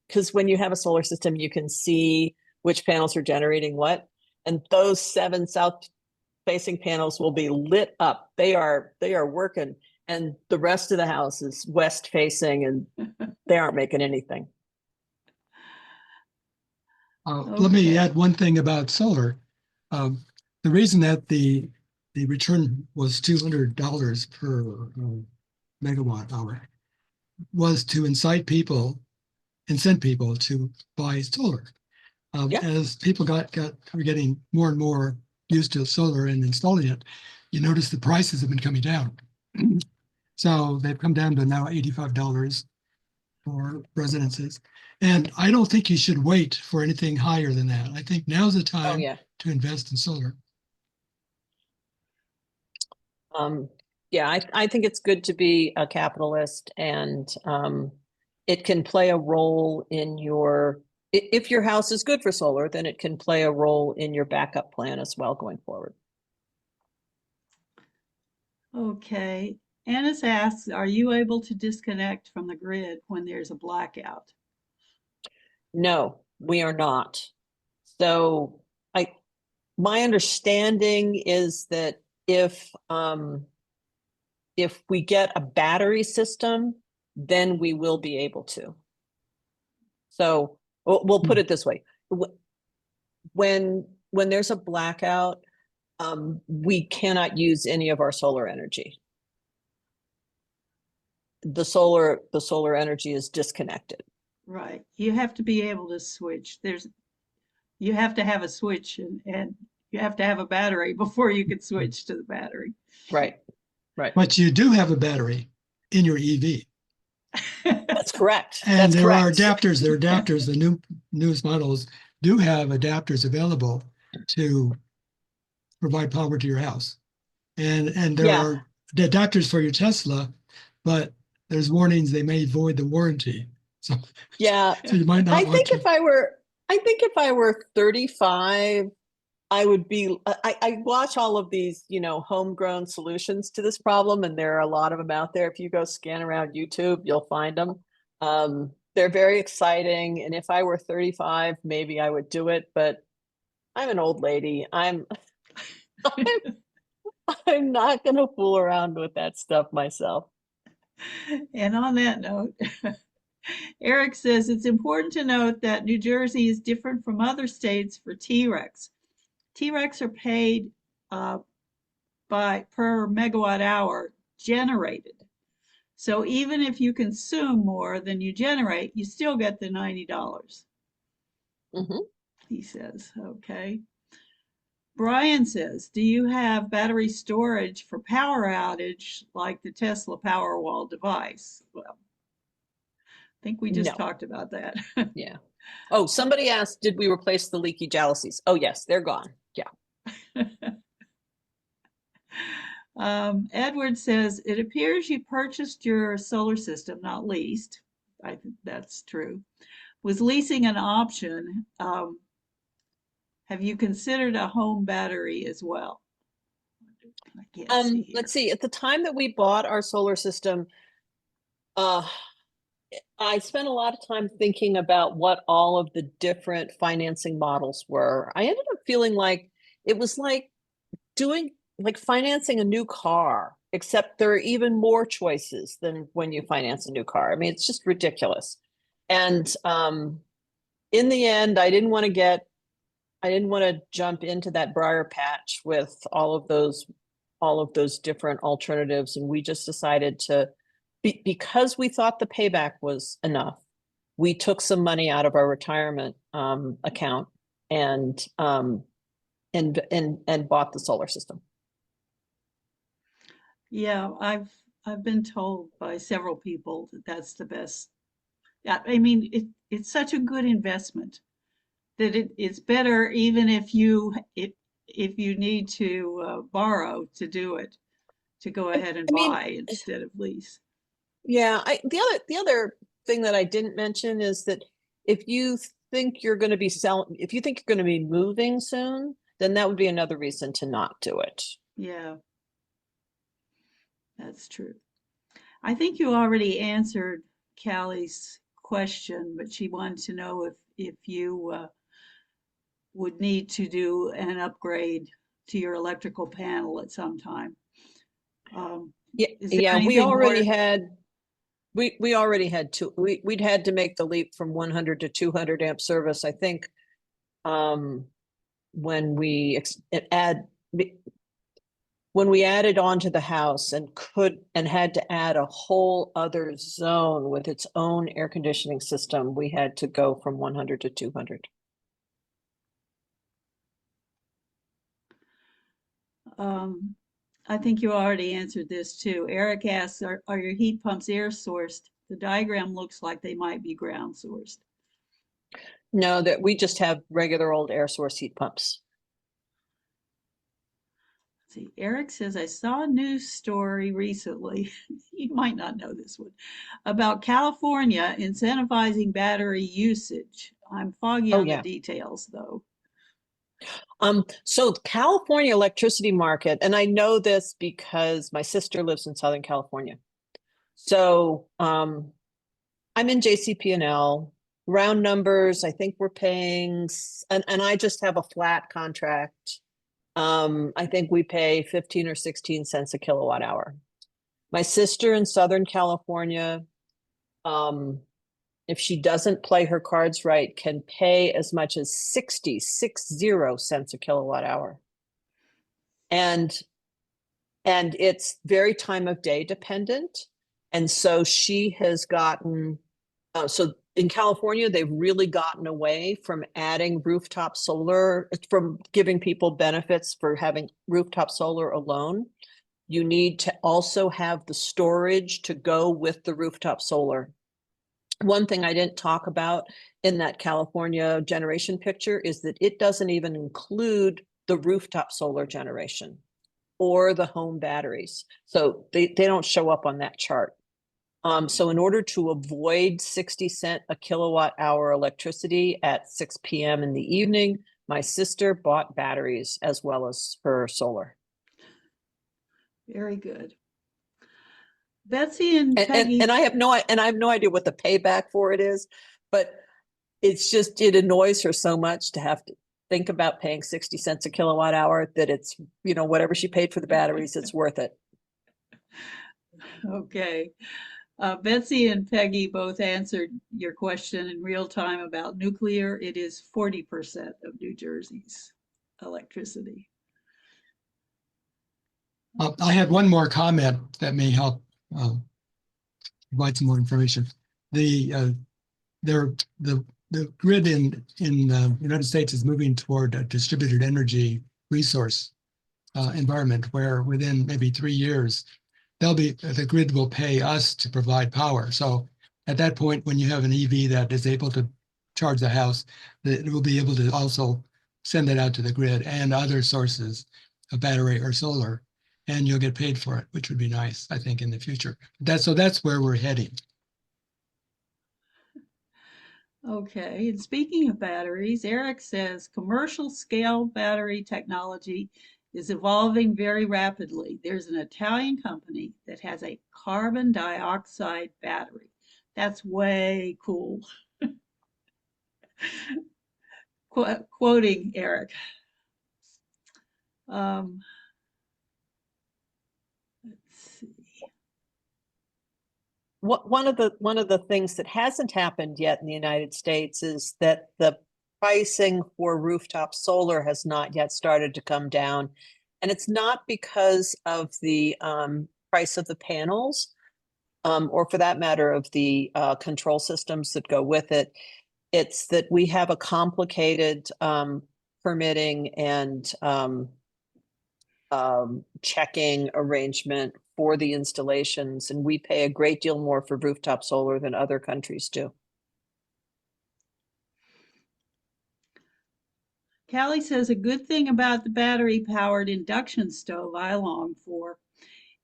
because when you have a solar system, you can see which panels are generating what, and those 7 south-facing panels will be lit up. They are working, and the rest of the house is west-facing, and they aren't making anything. Let me add one thing about solar. The reason that the return was $200 per megawatt hour was to incent people to buy solar. As people were getting more and more used to solar and installing it, you notice the prices have been coming down. So they've come down to now $85 for residences. And I don't think you should wait for anything higher than that. I think now's the time to invest in solar. Yeah, I think it's good to be a capitalist, and it can play a role in your, if your house is good for solar, then it can play a role in your backup plan as well going forward. Okay. Annis asks, are you able to disconnect from the grid when there's a blackout? No, we are not. So my understanding is that if we get a battery system, then we will be able to. So we'll put it this way. When there's a blackout, we cannot use any of our solar energy. The solar energy is disconnected. Right. You have to be able to switch. You have to have a switch and you have to have a battery before you can switch to the battery. Right. Right. But you do have a battery in your EV. That's correct. And That's there are correct. adapters. There are adapters. The newest models do have adapters available to provide power to your house. And there Yeah. are the adapters for your Tesla, but there's warnings they may void the warranty. So Yeah. so you might not I want think to. if I were 35, I would be, I watch all of these, homegrown solutions to this problem, and there are a lot of them out there. If you go scan around YouTube, you'll find them. They're very exciting. And if I were 35, maybe I would do it, but I'm an old lady. I'm not going to fool around with that stuff myself. And on that note, Eric says it's important to note that New Jersey is different from other states for T-RECs. T-RECs are paid by per megawatt hour generated. So even if you consume more than you generate, you still get the $90. Mm-hmm. He says, okay. Brian says, do you have battery storage for power outage like the Tesla Powerwall device? Well, I think we just No. talked about that. Yeah. Oh, somebody asked, did we replace the leaky jalousies? Oh, yes, they're gone. Yeah. Edward says, it appears you purchased your solar system, not leased. I think that's true. Was leasing an option? Have you considered a home battery as well? I can't see here. Let's see. At the time that we bought our solar system, I spent a lot of time thinking about what all of the different financing models were. I ended up feeling like it was like financing a new car, except there are even more choices than when you finance a new car. I mean, it's just ridiculous. And in the end, I didn't want to jump into that briar patch with all of those different alternatives. And we just decided to, because we thought the payback was enough, we took some money out of our retirement account and bought the solar system. Yeah, I've been told by several people that that's the best. Yeah, I mean, it's such a good investment that it's better even if you need to borrow to do it, to go ahead and buy instead of lease. Yeah, the other thing that I didn't mention is that if you think you're going to be moving soon, then that would be another reason to not do it. Yeah, that's true. I think you already answered Callie's question, but she wanted to know if you would need to do an upgrade to your electrical panel at some time. Yeah, we already had two. We'd had to make the leap from 100 to 200 amp service. I think when we added on to the house and had to add a whole other zone with its own air conditioning system, we had to go from 100 to 200. I think you already answered this too. Eric asks, are your heat pumps air sourced? The diagram looks like they might be ground sourced. No, that we just have regular old air source heat pumps. See, Eric says, I saw a news story recently, you might not know this one, about California incentivizing battery usage. I'm foggy Oh, on the yeah. details, though. So the California electricity market, and I know this because my sister lives in Southern California. So I'm in JCP&L. Round numbers, I think we're paying, and I just have a flat contract. I think we pay 15 or 16 cents a kilowatt hour. My sister in Southern California, if she doesn't play her cards right, can pay as much as 60 cents a kilowatt hour. And it's very time of day dependent. And so she has gotten, so in California, they've really gotten away from adding rooftop solar, from giving people benefits for having rooftop solar alone. You need to also have the storage to go with the rooftop solar. One thing I didn't talk about in that California generation picture is that it doesn't even include the rooftop solar generation or the home batteries. So they don't show up on that chart. So in order to avoid 60 cent a kilowatt hour electricity at 6 p.m. in the evening, my sister bought batteries as well as her solar. Very good. Betsy and Peggy. And I have no idea what the payback for it is, but it's just, it annoys her so much to have to think about paying 60 cents a kilowatt hour that it's, whatever she paid for the batteries, it's worth it. Okay. Betsy and Peggy both answered your question in real time about nuclear. It is 40% of New Jersey's electricity. I have one more comment that may help provide some more information. The grid in the United States is moving toward a distributed energy resource environment where within maybe 3 years, the grid will pay us to provide power. So at that point, when you have an EV that is able to charge the house, it will be able to also send it out to the grid and other sources of battery or solar, and you'll get paid for it, which would be nice, I think, in the future. That's where we're heading. Okay, and speaking of batteries, Eric says commercial scale battery technology is evolving very rapidly. There's an Italian company that has a carbon dioxide battery. That's way cool. Quoting Eric. Let's see. One of the things that hasn't happened yet in the United States is that the pricing for rooftop solar has not yet started to come down. And it's not because of the price of the panels, or for that matter, of the control systems that go with it. It's that we have a complicated permitting and checking arrangement for the installations, and we pay a great deal more for rooftop solar than other countries do. Callie says a good thing about the battery-powered induction stove I long for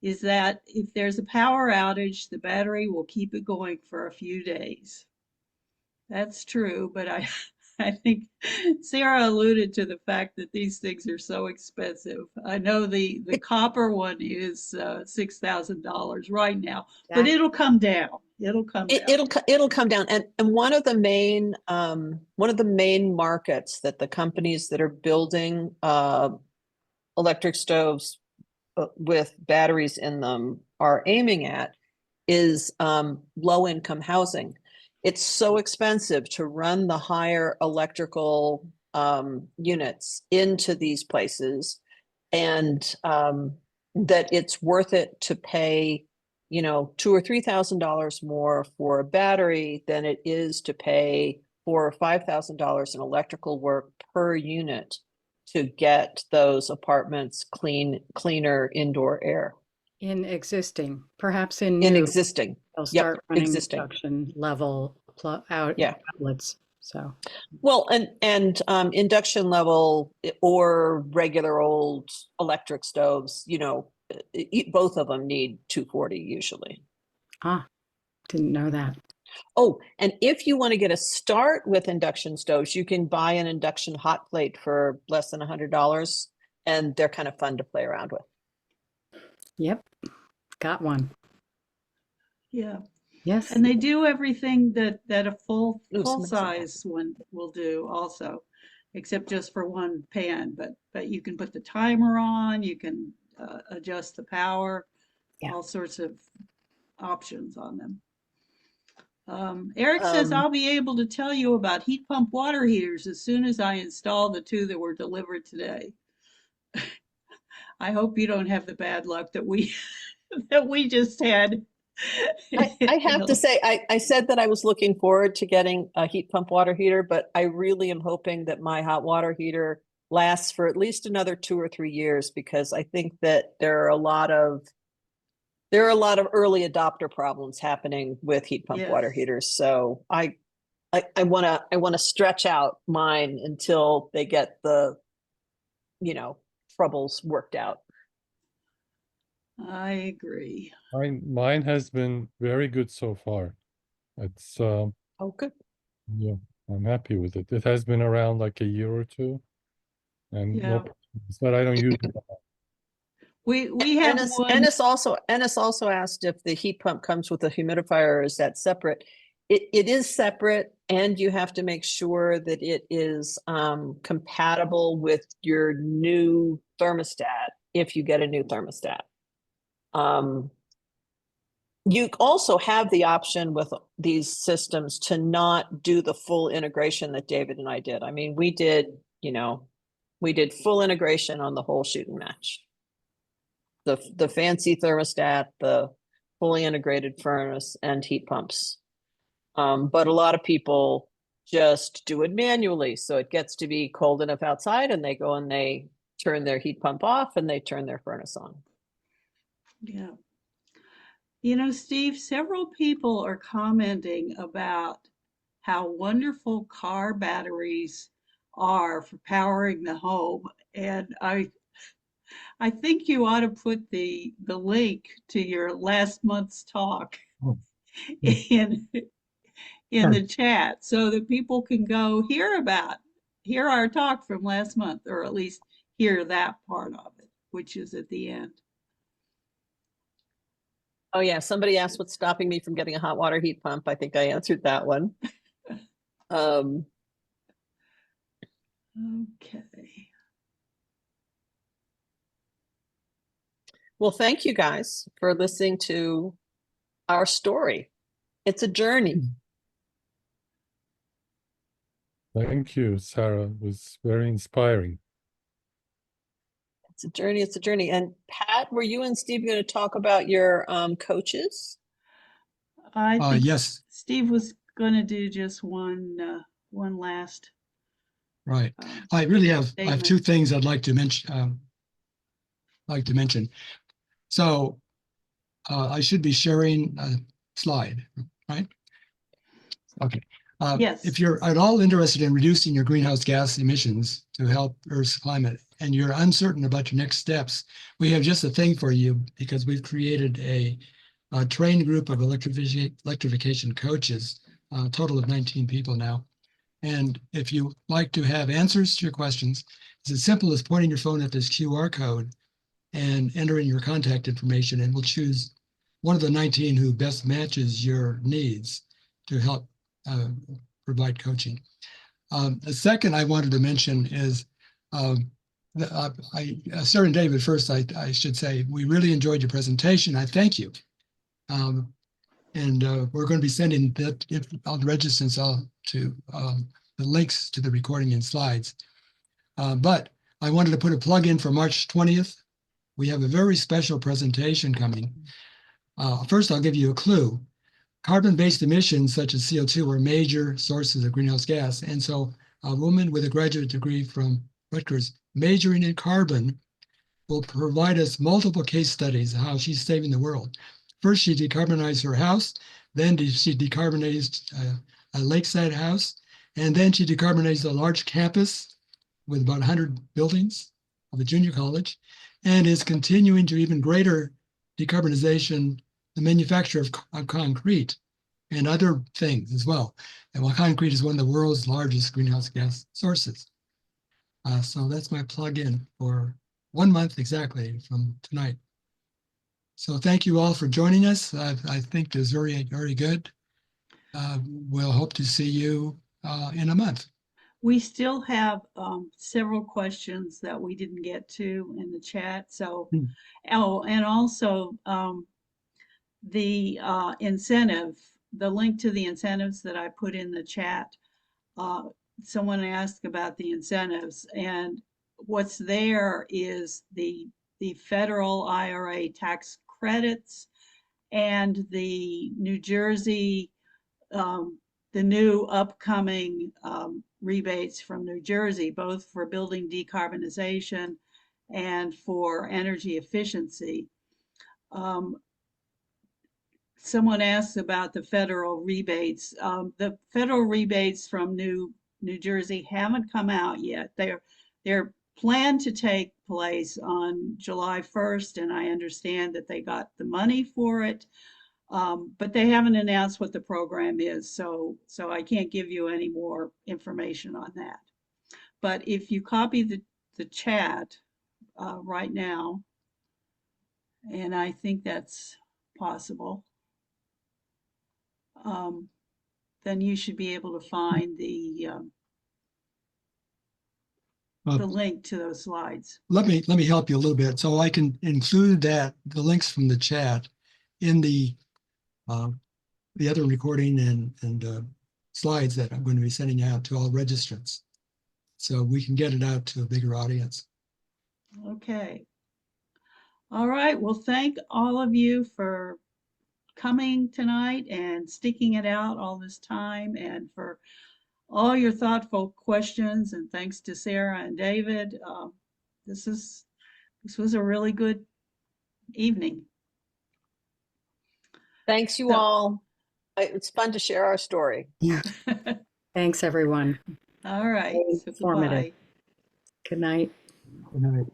is that if there's a power outage, the battery will keep it going for a few days. That's true, but I think Sarah alluded to the fact that these things are so expensive. I know the copper one is $6,000 right now, but it'll come down. It'll come down. It'll come down. And one of the main markets that the companies that are building electric stoves with batteries in them are aiming at is low income housing. It's so expensive to run the higher electrical units into these places, and that it's worth it to pay, $2,000 or $3,000 more for a battery than it is to pay $4,000 or $5,000 in electrical work per unit to get those apartments cleaner indoor air. In existing, perhaps in In new, existing. they'll start running existing. induction level outlets. So, Well, and induction level or regular old electric stoves, both of them need 240 usually. didn't know that. Oh, and if you want to get a start with induction stoves, you can buy an induction hot plate for less than $100, and they're kind of fun to play around with. Yep. Got one. Yeah. Yes. And they do everything that a full Ooh, somebody said size one will do also, except just for one pan. But you can put the timer on, you can adjust the power, Yeah. all sorts of options on them. Eric says I'll be able to tell you about heat pump water heaters as soon as I install the 2 that were delivered today. I hope you don't have the bad luck that we that we just had. I have to say, I said that I was looking forward to getting a heat pump water heater, but I really am hoping that my hot water heater lasts for at least another 2 or 3 years, because I think that there are a lot of early adopter problems happening with heat pump water Yes. heaters. So I want to stretch out mine until they get the troubles worked out. I agree. Mine has been very good so far. It's Oh, good. yeah, I'm happy with it. It has been around like a year or two, and Yeah. no problems, but I don't use it. We have one. Ennis also asked if the heat pump comes with a humidifier or is that separate. It is separate, and you have to make sure that it is compatible with your new thermostat if you get a new thermostat. You also have the option with these systems to not do the full integration that David and I did. I mean, we did full integration on the whole shooting match. The fancy thermostat, the fully integrated furnace, and heat pumps. But a lot of people just do it manually. So it gets to be cold enough outside and they go and they turn their heat pump off and they turn their furnace on. Yeah. Steve, several people are commenting about how wonderful car batteries are for powering the home. And I think you ought to put the link to your last month's talk in the chat so that people can go hear our talk from last month, or at least hear that part of it, which is at the end. Oh yeah, somebody asked what's stopping me from getting a hot water heat pump. I think I answered that one. Okay. Well, thank you guys for listening to our story. It's a journey. Thank you, Sarah. It was very inspiring. It's a journey. It's a journey. And Pat, were you and Steve going to talk about your coaches? I think Yes. Steve was going to do just one last. Right. I really have statement. 2 things I'd like to mention. So I should be sharing a slide, right? Okay. Yes. If you're at all interested in reducing your greenhouse gas emissions to help Earth's climate, and you're uncertain about your next steps, we have just a thing for you, because we've created a trained group of electrification coaches, a total of 19 people now. And if you like to have answers to your questions, it's as simple as pointing your phone at this QR code and entering your contact information, and we'll choose one of the 19 who best matches your needs to help provide coaching. The second I wanted to mention is, Sarah and David, first, I should say, we really enjoyed your presentation. I thank you. And we're going to be sending that, I'll register to the links to the recording and slides. But I wanted to put a plug in for March 20th. We have a very special presentation coming. First, I'll give you a clue. Carbon-based emissions such as CO2 are major sources of greenhouse gas. And so a woman with a graduate degree from Rutgers majoring in carbon will provide us multiple case studies of how she's saving the world. First, she decarbonized her house. Then she decarbonized a lakeside house. And then she decarbonized a large campus with about 100 buildings of a junior college, and is continuing to even greater decarbonization, the manufacture of concrete and other things as well. And while concrete is one of the world's largest greenhouse gas sources. So that's my plug-in for 1 month exactly from tonight. So thank you all for joining us. I think it was very, very good. We'll hope to see you in a month. We still have several questions that we didn't get to in the chat. So, oh, and also the incentive, the link to the incentives that I put in the chat. Someone asked about the incentives, and what's there is the federal IRA tax credits and the New Jersey, the new upcoming rebates from New Jersey, both for building decarbonization and for energy efficiency. Someone asked about the federal rebates. The federal rebates from New Jersey haven't come out yet. They're planned to take place on July 1st, and I understand that they got the money for it. But they haven't announced what the program is, so I can't give you any more information on that. But if you copy the chat right now, and I think that's possible, then you should be able to find the link to those slides. Let me help you a little bit. So I can include the links from the chat in the other recording and slides that I'm going to be sending out to all registrants, so we can get it out to a bigger audience. Okay. All right. Well, thank all of you for coming tonight and sticking it out all this time, and for all your thoughtful questions. And thanks to Sarah and David. This was a really good evening. Thanks you all. It's fun to share our story. Thanks, everyone. All right. Very So informative. goodbye. Good night. Good night.